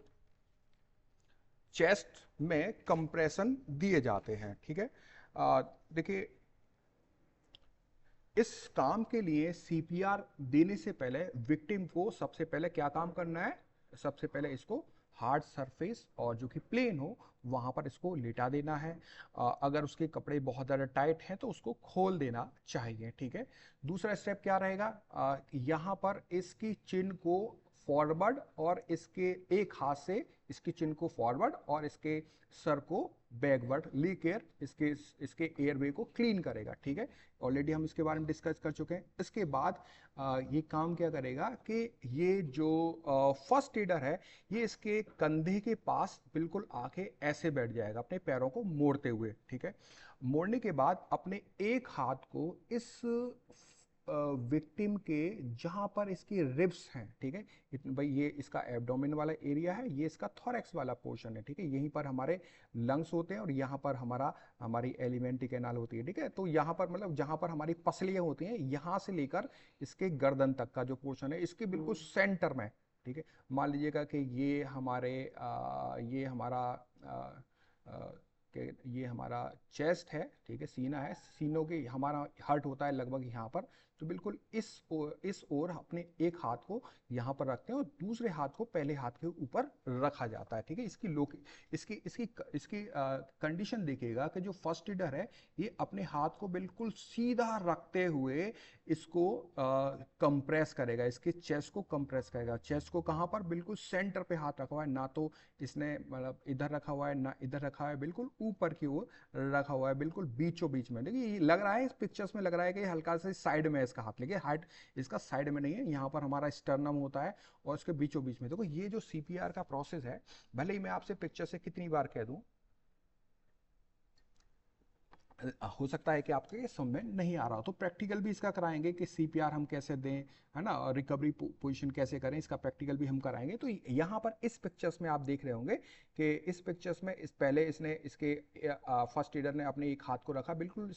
चेस्ट में कंप्रेशन दिए जाते हैं, ठीक है। देखिए इस काम के लिए सीपीआर देने से पहले विक्टिम को सबसे पहले क्या काम करना है, सबसे पहले इसको हार्ड सरफेस और जो कि प्लेन हो वहां पर इसको लेटा देना है। अगर उसके कपड़े बहुत ज़्यादा टाइट हैं तो उसको खोल देना चाहिए, ठीक है। दूसरा स्टेप क्या रहेगा, यहाँ पर इसकी चिन को फॉरवर्ड और इसके एक हाथ से इसकी चिन को फॉरवर्ड और इसके सर को बैकवर्ड लीकेयर इसके इसके एयरवे को क्लीन करेगा, ठीक है। ऑलरेडी हम इसके बारे में डिस्कस कर चुके हैं। इसके बाद ये काम क्या करेगा कि ये जो फर्स्ट एडर है ये इसके कंधे के पास बिल्कुल आके ऐसे बैठ जाएगा अपने पैरों को मोड़ते हुए, ठीक है। मोड़ने के बाद अपने एक हाथ को इस विक्टिम के जहां पर इसकी रिब्स हैं, ठीक है, भाई ये इसका एब्डोमेन वाला एरिया है, ये इसका थोरैक्स वाला पोर्शन है, ठीक है, यहीं पर हमारे लंग्स होते हैं और यहाँ पर हमारी एलिमेंट्री कैनाल होती है, ठीक है। तो यहाँ पर मतलब जहाँ पर हमारी पसलियाँ होती हैं, यहाँ से लेकर इसके गर्दन तक का जो पोर्शन है, इसके बिल्कुल सेंटर में, ठीक है। मान लीजिएगा कि ये हमारा आ, कि ये हमारा चेस्ट है, ठीक है, सीना है, सीनों के हमारा हार्ट होता है लगभग यहाँ पर। तो बिल्कुल इस ओर अपने एक हाथ को यहाँ पर रखते हैं और दूसरे हाथ को पहले हाथ के ऊपर रखा जाता है, ठीक है। इसकी इसकी इसकी कंडीशन देखिएगा कि जो फर्स्ट एडर है, ये अपने हाथ को बिल्कुल सीधा रखते हुए इसको कंप्रेस करेगा, इसके चेस्ट को कंप्रेस करेगा। चेस्ट को कहाँ पर, बिल्कुल सेंटर पे हाथ रखा हुआ है, ना तो इसने मतलब इधर रखा हुआ है ना इधर रखा है, बिल्कुल ऊपर की ओर रखा हुआ है, बिल्कुल बीचों बीच में। देखिए ये लग रहा है, इस पिक्चर्स में लग रहा है कि हल्का से साइड में है इसका हाथ, लेकिन हाइट इसका साइड में नहीं है, यहाँ पर हमारा स्टर्नम होता है और इसके बीचों बीच में। देखो ये जो सीपीआर का प्रोसेस है, भले ही मैं आपसे पिक्चर से कितनी बार कह दूं, हो सकता है कि आपके ये समझ में नहीं आ रहा हो, तो प्रैक्टिकल भी इसका कराएंगे कि सीपीआर हम कैसे दें, है ना, और रिकवरी पोजीशन कैसे करें, इसका प्रैक्टिकल भी हम कराएंगे। तो यहाँ पर इस पिक्चर्स में आप देख रहे होंगे कि इस पिक्चर्स में पहले इसने इसके फर्स्ट एडर ने अपने एक हाथ को रखा बिल्कुल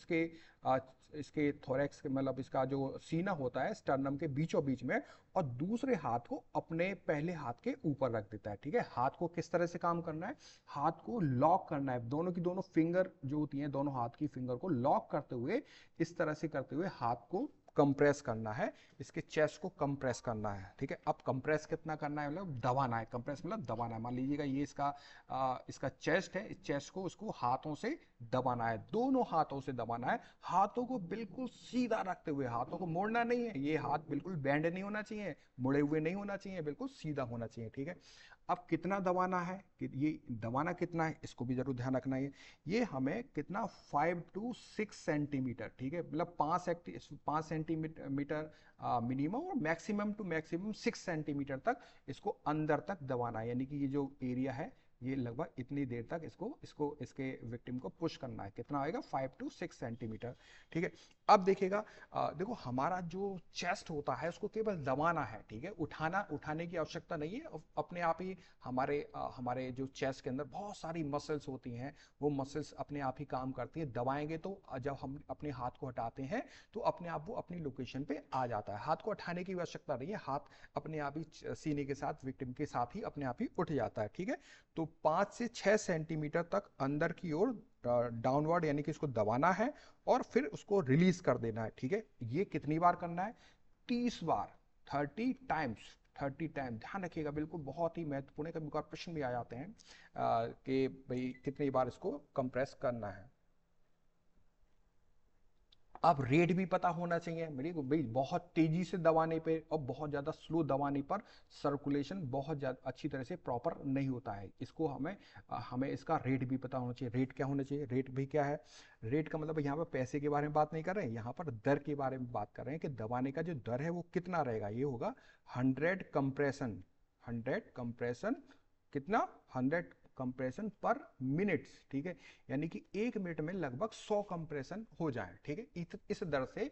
इसके थोरैक्स के मतलब इसका जो सीना होता है स्टर्नम के बीचों बीच में, और दूसरे हाथ को अपने पहले हाथ के ऊपर रख देता है, ठीक है। हाथ को किस तरह से काम करना है, हाथ को लॉक करना है, दोनों की दोनों फिंगर जो होती हैं, दोनों हाथ की फिंगर को लॉक करते हुए, इस तरह से करते हुए हाथ को कंप्रेस करना है, इसके चेस्ट को कंप्रेस करना है, ठीक है। अब कंप्रेस कितना करना है, मतलब दबाना है, कंप्रेस मतलब दबाना है। मान लीजिएगा ये इसका चेस्ट है, इस चेस्ट को उसको हाथों से दबाना है, दोनों हाथों से दबाना है, हाथों को बिल्कुल सीधा रखते हुए, हाथों को मोड़ना नहीं है, ये हाथ बिल्कुल बैंड नहीं होना चाहिए, मुड़े हुए नहीं होना चाहिए, बिल्कुल सीधा होना चाहिए, ठीक है। अब कितना दबाना है, कि ये दबाना कितना है, इसको भी जरूर ध्यान रखना है। ये हमें कितना 5 to 6 सेंटीमीटर, ठीक है, मतलब 5 सेंटीमीटर मिनिमम और मैक्सिमम टू मैक्सिमम 6 सेंटीमीटर तक इसको अंदर तक दबाना है, यानी कि ये जो एरिया है, ये लगभग इतनी देर तक इसके विक्टिम को पुश करना है। कितना आएगा, 5 to 6 सेंटीमीटर, ठीक है। अब देखिएगा, देखो हमारा जो चेस्ट होता है उसको केवल दबाना है, ठीक है, उठाने की आवश्यकता नहीं है, अपने आप ही हमारे जो चेस्ट के अंदर बहुत सारी मसल्स होती हैं, वो मसल्स अपने आप ही काम करती हैं। दबाएंगे तो जब हम अपने हाथ को हटाते हैं तो अपने आप वो अपनी लोकेशन पे आ जाता है, हाथ को हटाने की आवश्यकता नहीं है, हाथ अपने आप ही सीने के साथ विक्टिम के साथ ही अपने आप ही उठ जाता है, ठीक है। तो 5 से 6 सेंटीमीटर तक अंदर की ओर डाउनवर्ड, यानी कि इसको दबाना है और फिर उसको रिलीज कर देना है, ठीक है। ये कितनी बार करना है, 30 बार, 30 टाइम्स, 30 टाइम। ध्यान रखिएगा, बिल्कुल बहुत ही महत्वपूर्ण है, कभी कभार प्रश्न भी आ जाते हैं कि भाई कितनी बार इसको कंप्रेस करना है। अब रेट भी पता होना चाहिए मेरी को भाई, बहुत तेजी से दबाने पे और बहुत ज्यादा स्लो दबाने पर सर्कुलेशन बहुत ज्यादा अच्छी तरह से प्रॉपर नहीं होता है। इसको हमें इसका रेट भी पता होना चाहिए। रेट क्या होना चाहिए, रेट भी क्या है, रेट का मतलब यहाँ पर पैसे के बारे में बात नहीं कर रहे हैं, यहाँ पर दर के बारे में बात कर रहे हैं कि दबाने का जो दर है वो कितना रहेगा। ये होगा 100 कंप्रेशन, 100 कंप्रेशन, कितना, 100 कंप्रेशन पर मिनट, ठीक है, यानी कि 1 मिनट में लगभग 100 कंप्रेशन हो जाए, ठीक है। इस दर से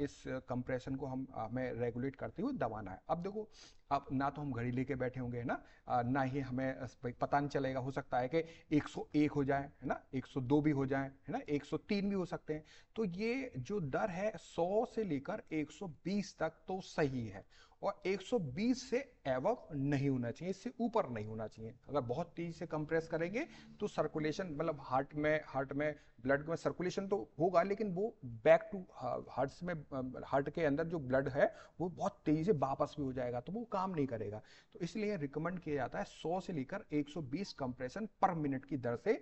इस कंप्रेशन को हमें रेगुलेट करते हुए दबाना है। अब देखो, अब ना तो हम घड़ी लेके बैठे होंगे ना, ना ही हमें पता नहीं चलेगा, हो सकता है कि 101 हो जाए, है ना, 102 भी हो जाए, है ना, 103 भी हो सकते हैं। तो ये जो दर है 100 से लेकर 120 तक तो सही है, और 120 से एवब नहीं होना चाहिए, इससे ऊपर नहीं होना चाहिए। अगर बहुत तेजी से कंप्रेस करेंगे तो सर्कुलेशन मतलब हार्ट में ब्लड में सर्कुलेशन तो होगा, लेकिन वो बैक टू हार्ट के अंदर जो ब्लड है वो बहुत तेजी से वापस भी हो जाएगा, तो वो काम नहीं करेगा। तो इसलिए रिकमेंड किया जाता है 100 से लेकर 120 कंप्रेशन पर मिनट की दर से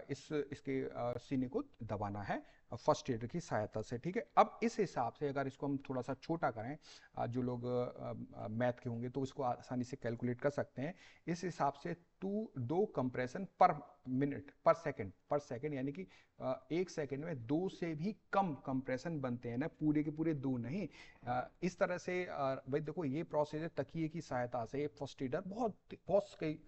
इसके सीने को दबाना है फर्स्ट एड की सहायता से, ठीक है। अब इस हिसाब से अगर इसको हम थोड़ा सा छोटा करें, जो लोग मैथ के होंगे तो इसको आसानी से कैलकुलेट कर सकते हैं। इस हिसाब से 2 कंप्रेशन पर मिनट पर सेकंड यानी कि 1 सेकंड में 2 से भी कम कंप्रेशन बनते हैं ना, पूरे के पूरे 2 नहीं। इस तरह से भाई देखो ये प्रोसेस है, तकिए की सहायता से फर्स्ट एडर बहुत बहुत कई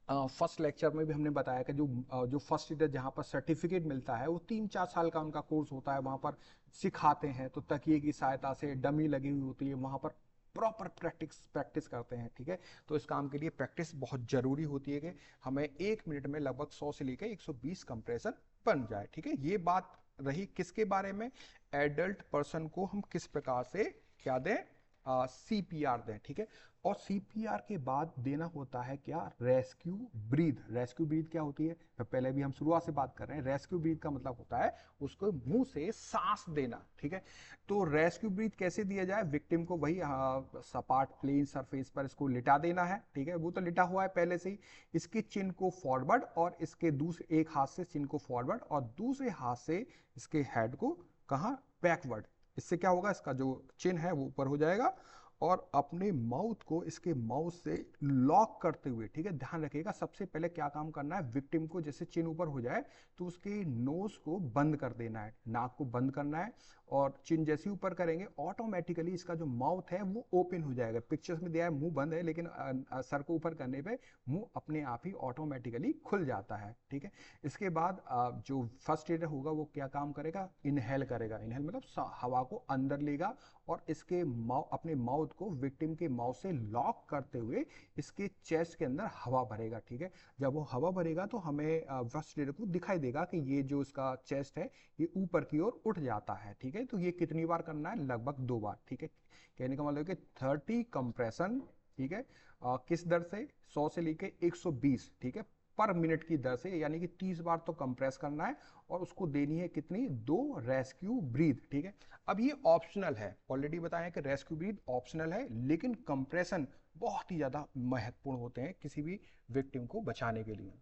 फर्स्ट लेक्चर में भी हमने बताया कि जो फर्स्ट एडर जहाँ पर सर्टिफिकेट मिलता है वो 3-4 साल का उनका कोर्स होता है, वहाँ पर सिखाते हैं। तो तकिए की सहायता से डमी लगी हुई होती है, वहाँ पर प्रॉपर प्रैक्टिस प्रैक्टिस करते हैं, ठीक है। तो इस काम के लिए प्रैक्टिस बहुत जरूरी होती है कि हमें 1 मिनट में लगभग 100 से लेकर 120 कंप्रेशन बन जाए, ठीक है। ये बात रही किसके बारे में, एडल्ट पर्सन को हम किस प्रकार से क्या दें, सीपीआर दें, ठीक है। और सीपीआर के बाद देना होता है क्या, रेस्क्यू ब्रीथ। रेस्क्यू ब्रीथ क्या होती है, तो पहले भी हम शुरुआत से बात कर रहे हैं। रेस्क्यू ब्रीथ का मतलब होता है उसको मुंह से सांस देना, ठीक है। तो रेस्क्यू ब्रीथ कैसे दिया जाए, विक्टिम को वही सपाट प्लेन सरफेस पर इसको लिटा देना है, ठीक है। वो तो लिटा हुआ है पहले से ही। इसके चिन को फॉरवर्ड और इसके दूसरे एक हाथ से चिन को फॉरवर्ड और दूसरे हाथ से इसके हेड को कहाँ, बैकवर्ड। इससे क्या होगा, इसका जो चिन है वो ऊपर हो जाएगा और अपने माउथ को इसके माउथ से लॉक करते हुए, ठीक है। ध्यान रखिएगा सबसे पहले क्या काम करना है, विक्टिम को जैसे चिन ऊपर हो जाए तो उसके नोज को बंद कर देना है, नाक को बंद करना है। और चिन जैसे ऊपर करेंगे ऑटोमेटिकली इसका जो माउथ है वो ओपन हो जाएगा। पिक्चर्स में दिया है मुंह बंद है, लेकिन सर को ऊपर करने पे मुंह अपने आप ही ऑटोमेटिकली खुल जाता है, ठीक है। इसके बाद जो फर्स्ट एडर होगा वो क्या काम करेगा, इनहेल करेगा। इनहेल मतलब हवा को अंदर लेगा और इसके अपने माउथ को विक्टिम के माउथ से लॉक करते हुए इसके चेस्ट के अंदर हवा भरेगा, ठीक है। जब वो हवा भरेगा तो हमें फर्स्ट एडर को दिखाई देगा कि ये जो इसका चेस्ट है ये ऊपर की ओर उठ जाता है, ठीक है। तो ये कितनी बार करना है, लगभग 2 बार, ठीक है। कहने का मतलब है कि 30 कंप्रेशन, ठीक है। किस दर से, 100 से लेके 120, ठीक है, पर मिनट की दर से, यानी कि 30 बार तो कंप्रेस करना है और उसको देनी है कितनी, 2 रेस्क्यू ब्रीथ, ठीक है। अब ये ऑप्शनल है, ऑलरेडी बताया कि रेस्क्यू ब्रीथ ऑप्शनल है, लेकिन कंप्रेशन बहुत ही ज्यादा महत्वपूर्ण होते हैं किसी भी विक्टिम को बचाने के लिए,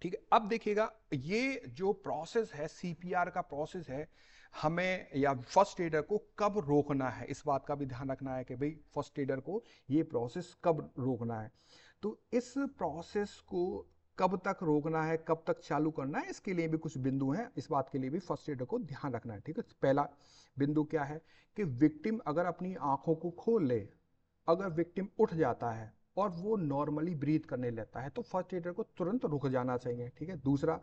ठीक है। अब देखिएगा ये जो प्रोसेस है, सीपीआर का प्रोसेस है, हमें या फर्स्ट एडर को कब रोकना है, इस बात का भी ध्यान रखना है कि भाई फर्स्ट एडर को ये प्रोसेस कब रोकना है। तो इस प्रोसेस को कब तक रोकना है, कब तक चालू करना है, इसके लिए भी कुछ बिंदु हैं। इस बात के लिए भी फर्स्ट एडर को ध्यान रखना है, ठीक है। पहला बिंदु क्या है कि विक्टिम अगर अपनी आंखों को खोल ले, अगर विक्टिम उठ जाता है और वो नॉर्मली ब्रीथ करने लगता है तो फर्स्ट एडर को तुरंत रुक जाना चाहिए, ठीक है। दूसरा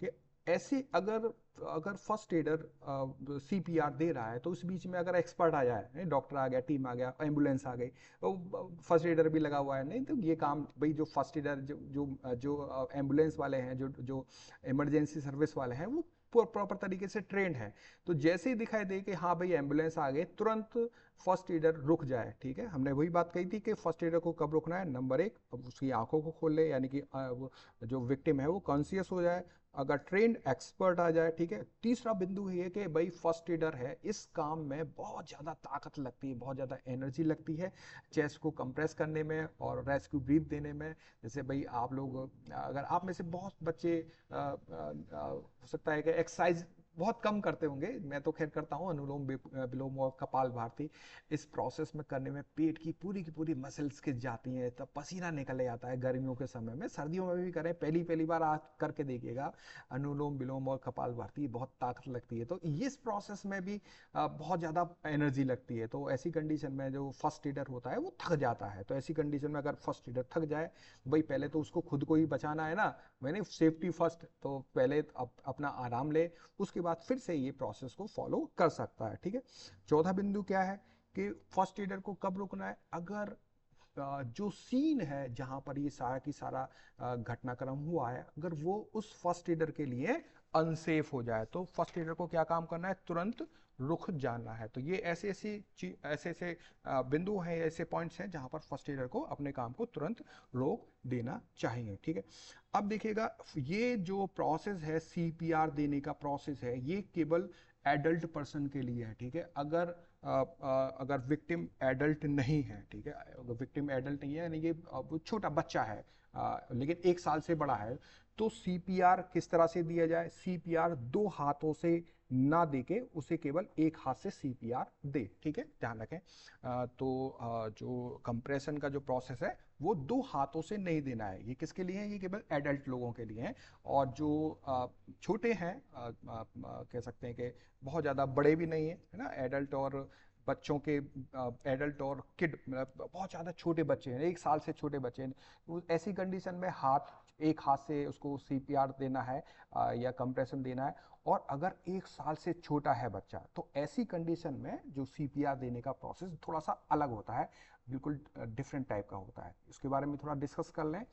कि ऐसे अगर अगर फर्स्ट एडर सीपीआर दे रहा है तो उस बीच में अगर एक्सपर्ट आ जाए, डॉक्टर आ गया, टीम आ गया, एम्बुलेंस आ गई, तो फर्स्ट एडर भी लगा हुआ है, नहीं तो ये काम भाई जो फर्स्ट एडर जो एम्बुलेंस वाले हैं, जो जो इमरजेंसी सर्विस वाले हैं, वो प्रॉपर तरीके से ट्रेंड है। तो जैसे ही दिखाई दे कि हाँ भाई एम्बुलेंस आ गई, तुरंत फर्स्ट एडर रुक जाए, ठीक है। हमने वही बात कही थी कि फर्स्ट एडर को कब रुकना है, नंबर 1 उसकी आंखों को खोल ले, यानी कि वो जो विक्टिम है वो कॉन्शियस हो जाए, अगर ट्रेंड एक्सपर्ट आ जाए, ठीक है। तीसरा बिंदु ये कि भाई फर्स्ट एडर है, इस काम में बहुत ज़्यादा ताकत लगती है, बहुत ज़्यादा एनर्जी लगती है चेस्ट को कंप्रेस करने में और रेस्क्यू ब्रीथ देने में। जैसे भाई आप लोग, अगर आप में से बहुत बच्चे हो सकता है कि एक्सरसाइज बहुत कम करते होंगे, मैं तो खैर करता हूँ, अनुलोम विलोम और कपाल भाती। इस प्रोसेस में करने में पेट की पूरी मसल्स खिंच जाती हैं, तब पसीना निकल जाता है गर्मियों के समय में, सर्दियों में भी करें, पहली पहली बार आज करके देखिएगा, अनुलोम विलोम और कपाल भाती बहुत ताकत लगती है। तो इस प्रोसेस में भी बहुत ज़्यादा एनर्जी लगती है। तो ऐसी कंडीशन में जो फर्स्ट एडर होता है वो थक जाता है। तो ऐसी कंडीशन में अगर फर्स्ट एडर थक जाए, भाई पहले तो उसको खुद को ही बचाना है ना, मैंने सेफ्टी फर्स्ट, तो पहले अपना आराम ले, उसके बाद फिर से ये प्रोसेस को फॉलो कर सकता है, ठीक है। चौथा बिंदु क्या है कि फर्स्ट एडर को कब रोकना है, अगर जो सीन है जहां पर ये सारा की सारा घटनाक्रम हुआ है, अगर वो उस फर्स्ट एडर के लिए अनसेफ हो जाए, तो फर्स्ट एडर को क्या काम करना है, तुरंत रुक जाना है। तो ये ऐसे ऐसे ऐसे बिंदु हैं, ऐसे पॉइंट्स हैं जहां पर फर्स्ट एडर को अपने काम को तुरंत रोक देना चाहिए, ठीक है। अब देखिएगा ये जो प्रोसेस है, सीपीआर देने का प्रोसेस है, ये केवल एडल्ट पर्सन के लिए है, ठीक है। अगर विक्टिम एडल्ट नहीं है, ठीक है, अगर विक्टिम एडल्ट नहीं है, यानी कि वो छोटा बच्चा है, लेकिन 1 साल से बड़ा है, तो सीपीआर किस तरह से दिया जाए, सीपीआर 2 हाथों से ना दे के उसे केवल 1 हाथ से सीपीआर दे, ठीक है, ध्यान रखें। जो कंप्रेशन का जो प्रोसेस है वो 2 हाथों से नहीं देना है, ये किसके लिए है, ये केवल एडल्ट लोगों के लिए है। और जो छोटे हैं, कह सकते हैं कि बहुत ज़्यादा बड़े भी नहीं है, है ना, एडल्ट और बच्चों के, एडल्ट और किड, मतलब बहुत ज़्यादा छोटे बच्चे हैं, 1 साल से छोटे बच्चे हैं, तो ऐसी कंडीशन में एक हाथ से उसको सीपीआर देना है या कंप्रेशन देना है। और अगर 1 साल से छोटा है बच्चा, तो ऐसी कंडीशन में जो सीपीआर देने का प्रोसेस थोड़ा सा अलग होता है, बिल्कुल डिफरेंट टाइप का होता है। इसके बारे में थोड़ा डिस्कस कर लें।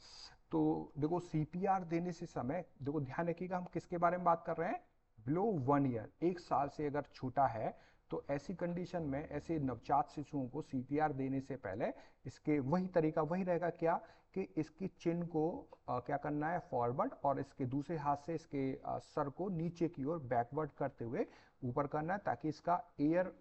तो देखो, सीपीआर देने से समय, देखो ध्यान रखिएगा हम किसके बारे में बात कर रहे हैं, बिलो 1 ईयर, 1 साल से अगर छोटा है, तो ऐसी कंडीशन में ऐसे नवजात शिशुओं को सीपीआर देने से पहले इसके वही तरीका वही रहेगा, क्या कि इसकी चिन को क्या करना है, फॉरवर्ड, और इसके दूसरे हाथ से इसके सर को नीचे की ओर बैकवर्ड करते हुए ऊपर करना है, ताकि इसका एयर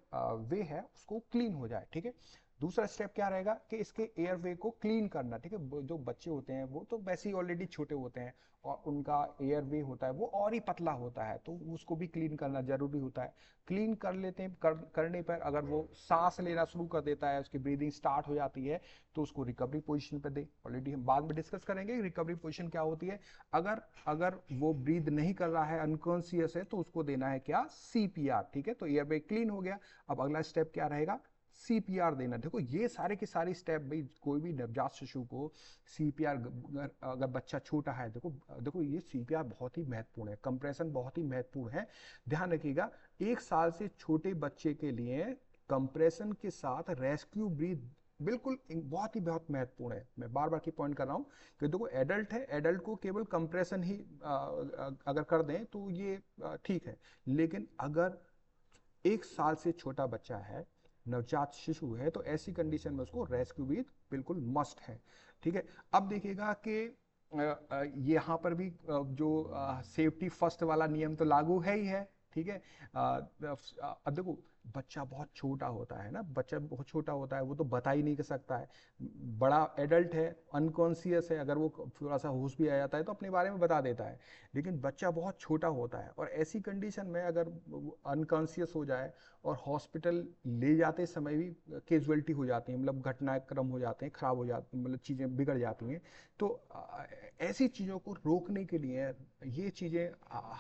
वे है उसको क्लीन हो जाए। ठीक है, दूसरा स्टेप क्या रहेगा कि इसके एयरवे को क्लीन करना। ठीक है, जो बच्चे होते हैं वो तो वैसे ही ऑलरेडी छोटे होते हैं, और उनका एयरवे होता है वो और ही पतला होता है, तो उसको भी क्लीन करना जरूरी होता है। क्लीन कर लेते हैं, करने पर अगर वो सांस लेना शुरू कर देता है, उसकी ब्रीदिंग स्टार्ट हो जाती है, तो उसको रिकवरी पोजीशन पर दे। ऑलरेडी हम बाद में डिस्कस करेंगे रिकवरी पोजीशन क्या होती है। अगर अगर वो ब्रीद नहीं कर रहा है, अनकॉन्शियस है, तो उसको देना है क्या, सीपीआर। ठीक है, तो एयरवे क्लीन हो गया। अब अगला स्टेप क्या रहेगा, सीपीआर देना। देखो ये सारे के सारे स्टेप भाई, कोई भी नवजात शिशु को सीपीआर, अगर बच्चा छोटा है, देखो देखो ये सीपीआर बहुत ही महत्वपूर्ण है, कंप्रेशन बहुत ही महत्वपूर्ण है। ध्यान रखिएगा, 1 साल से छोटे बच्चे के लिए कंप्रेशन के साथ रेस्क्यू ब्रीथ बिल्कुल बहुत महत्वपूर्ण है। मैं बार बार की पॉइंट कर रहा हूँ कि देखो एडल्ट है, एडल्ट को केवल कंप्रेशन ही अगर कर दें तो ये ठीक है, लेकिन अगर 1 साल से छोटा बच्चा है, नवजात शिशु है, तो ऐसी कंडीशन में उसको रेस्क्यू ब्रीथ बिल्कुल मस्ट है। ठीक है, अब देखिएगा कि यहाँ पर भी जो सेफ्टी फर्स्ट वाला नियम तो लागू है ही है। ठीक है, अब देखो बच्चा बहुत छोटा होता है ना, बच्चा बहुत छोटा होता है, वो तो बता ही नहीं कर सकता है। बड़ा एडल्ट है, अनकॉन्शियस है, अगर वो थोड़ा सा होश भी आ जाता है तो अपने बारे में बता देता है। लेकिन बच्चा बहुत छोटा होता है, और ऐसी कंडीशन में अगर अनकॉन्शियस हो जाए और हॉस्पिटल ले जाते समय भी कैजुअलिटी हो जाती है, मतलब घटनाक्रम हो जाते हैं, खराब हो जाते, मतलब चीज़ें बिगड़ जाती हैं। तो ऐसी चीज़ों को रोकने के लिए ये चीज़ें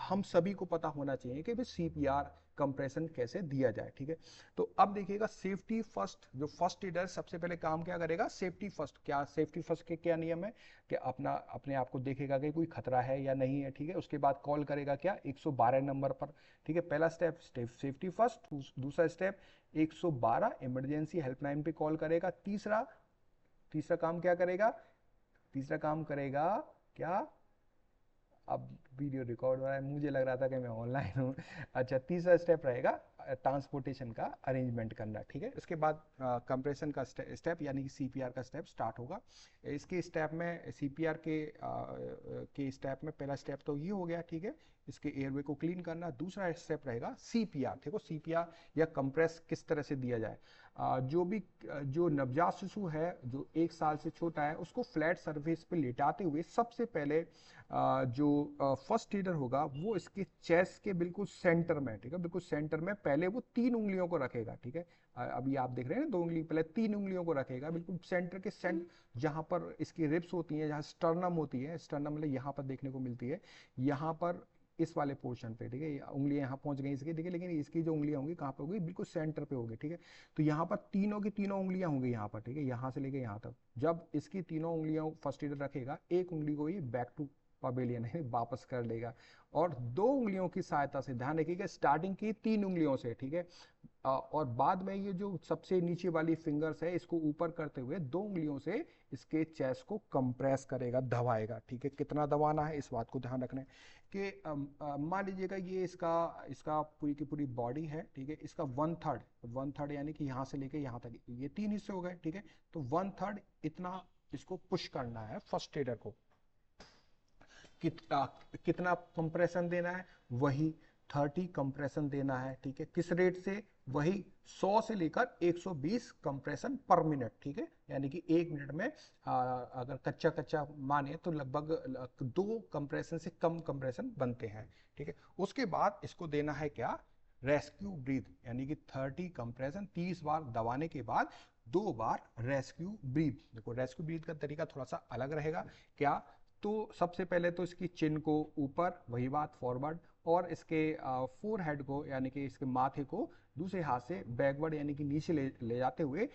हम सभी को पता होना चाहिए कि भाई सीपीआर कंप्रेशन कैसे दिया जाए। ठीक है, तो अब देखिएगा सेफ्टी फर्स्ट, जो फर्स्ट एडर सबसे पहले काम क्या करेगा, सेफ्टी फर्स्ट। क्या सेफ्टी फर्स्ट के क्या नियम है कि अपने आप को देखेगा कि कोई खतरा है या नहीं है। ठीक है, उसके बाद कॉल करेगा क्या, 112 नंबर पर। ठीक है, पहला स्टेप सेफ्टी फर्स्ट। दूसरा स्टेप 112 इमरजेंसी हेल्पलाइन पे कॉल करेगा। तीसरा तीसरा काम क्या करेगा, तीसरा काम करेगा क्या, अब वीडियो रिकॉर्ड हो रहा है, मुझे लग रहा था कि मैं ऑनलाइन हूँ। अच्छा, तीसरा स्टेप रहेगा ट्रांसपोर्टेशन का अरेंजमेंट करना। ठीक है, उसके बाद कंप्रेशन का स्टेप यानी कि सीपीआर का स्टेप स्टार्ट होगा। इसके स्टेप में सीपीआर के स्टेप में पहला स्टेप तो ये हो गया। ठीक है, इसके एयरवे को क्लीन करना। दूसरा स्टेप रहेगा सीपीआर। देखो सीपीआर या कंप्रेस किस तरह से दिया जाए। जो नवजात शिशु है जो 1 साल से छोटा है, उसको फ्लैट सरफेस पे लेटाते हुए सबसे पहले जो फर्स्ट एडर होगा वो इसके चेस्ट के बिल्कुल सेंटर में, ठीक है, बिल्कुल सेंटर में पहले वो 3 उंगलियों को रखेगा। ठीक है, अभी आप देख रहे हैं 2 उंगली, पहले 3 उंगलियों को रखेगा बिल्कुल सेंटर के जहां पर इसकी रिब्स होती हैं, जहां स्टर्नम होती है, स्टर्नम मतलब यहाँ पर देखने को मिलती है, यहाँ पर इस वाले पोर्शन पे। ठीक है, उंगलियां यहाँ पहुंच गई इसकी। ठीक है, लेकिन इसकी जो उंगलियां होंगी कहाँ पे होगी, बिल्कुल सेंटर पे होगी। ठीक है, तो यहाँ पर तीनों की तीनों उंगलियां होंगी यहाँ पर। ठीक है, यहाँ से लेके यहाँ तक। जब इसकी तीनों उंगलियों फर्स्ट एडर रखेगा, एक उंगली को ही बैक टू पवेलियन है वापस कर लेगा, और 2 उंगलियों की सहायता से, ध्यान रखिएगा स्टार्टिंग की 3 उंगलियों से। ठीक है, और बाद में ये जो सबसे नीचे वाली फिंगर्स है इसको ऊपर करते हुए 2 उंगलियों से इसके चेस्ट को कंप्रेस करेगा, दबाएगा। ठीक है, कितना दबाना है इस बात को ध्यान रखना है कि मान लीजिएगा ये इसका इसका पूरी की पूरी बॉडी है। ठीक है, इसका 1/3 यानी कि यहाँ से लेके यहाँ तक ये 3 हिस्से हो गए। ठीक है, तो 1/3 इतना इसको पुश करना है फर्स्ट एडर को। कितना कंप्रेशन देना है, वही 30 कंप्रेशन देना है। ठीक है, किस रेट से, वही 100 से लेकर 120 कंप्रेशन पर मिनट। ठीक है, यानी कि 1 मिनट में अगर कच्चा कच्चा माने तो लगभग 2 कंप्रेशन से कम कंप्रेशन बनते हैं। ठीक है, उसके बाद इसको देना है क्या, रेस्क्यू ब्रीथ, यानी कि 30 कंप्रेशन 30 बार दबाने के बाद 2 बार रेस्क्यू ब्रीथ। देखो रेस्क्यू ब्रीथ का तरीका थोड़ा सा अलग रहेगा। क्या, तो सबसे पहले तो इसकी चिन को ऊपर, वही बात फॉरवर्ड, और इसके फोरहेड को यानी कि इसके माथे को दूसरे हाथ से बैकवर्ड यानी कि नीचे ले जाते हुए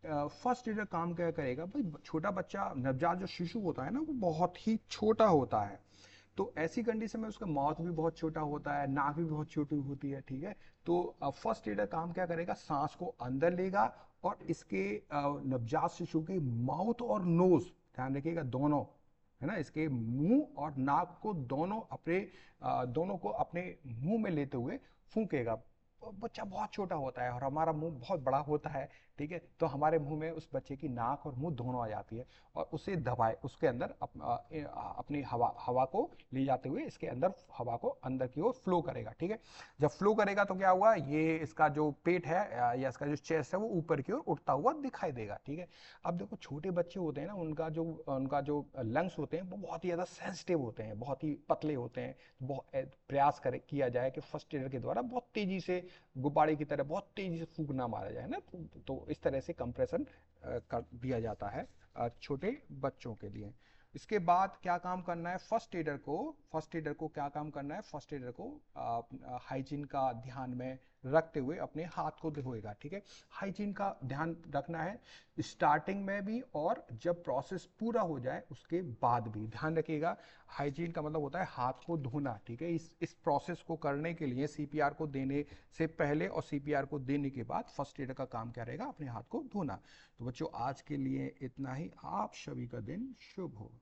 फर्स्ट एडर काम क्या करेगा भाई। छोटा बच्चा नवजात जो शिशु होता है ना वो बहुत ही छोटा होता है, तो ऐसी कंडीशन में उसका माउथ भी बहुत छोटा होता है, नाक भी बहुत छोटी होती है, ठीक है। तो फर्स्ट एडर काम क्या करेगा, सांस को अंदर लेगा और इसके नवजात शिशु के माउथ और नोज, ध्यान रखिएगा दोनों, है ना, इसके मुंह और नाक को दोनों को अपने मुंह में लेते हुए फूंकेगा। बच्चा बहुत छोटा होता है और हमारा मुंह बहुत बड़ा होता है, ठीक है, तो हमारे मुंह में उस बच्चे की नाक और मुंह दोनों आ जाती है और उसे दबाए उसके अंदर अपनी हवा को ले जाते हुए इसके अंदर हवा को अंदर की ओर फ्लो करेगा, ठीक है। जब फ्लो करेगा तो क्या हुआ, ये इसका जो पेट है या इसका जो चेस्ट है वो ऊपर की ओर उठता हुआ दिखाई देगा, ठीक है। अब देखो छोटे बच्चे होते हैं ना, उनका जो लंग्स होते हैं वो बहुत ही ज़्यादा सेंसिटिव होते हैं, बहुत ही पतले होते हैं। बहुत प्रयास करे किया जाए कि फर्स्ट एडर के द्वारा बहुत तेजी से गुब्बारे की तरह बहुत तेजी से फूंक ना मारा जाए ना, तो इस तरह से कंप्रेशन कर दिया जाता है छोटे बच्चों के लिए। इसके बाद क्या काम करना है फर्स्ट एडर को क्या काम करना है, फर्स्ट एडर को हाइजीन का ध्यान में रखते हुए अपने हाथ को धोएगा, ठीक है। हाइजीन का ध्यान रखना है स्टार्टिंग में भी और जब प्रोसेस पूरा हो जाए उसके बाद भी ध्यान रखिएगा। हाइजीन का मतलब होता है हाथ को धोना, ठीक है। इस प्रोसेस को करने के लिए सीपीआर को देने से पहले और सीपीआर को देने के बाद फर्स्ट एड का काम क्या रहेगा, अपने हाथ को धोना। तो बच्चों आज के लिए इतना ही, आप सभी का दिन शुभ हो।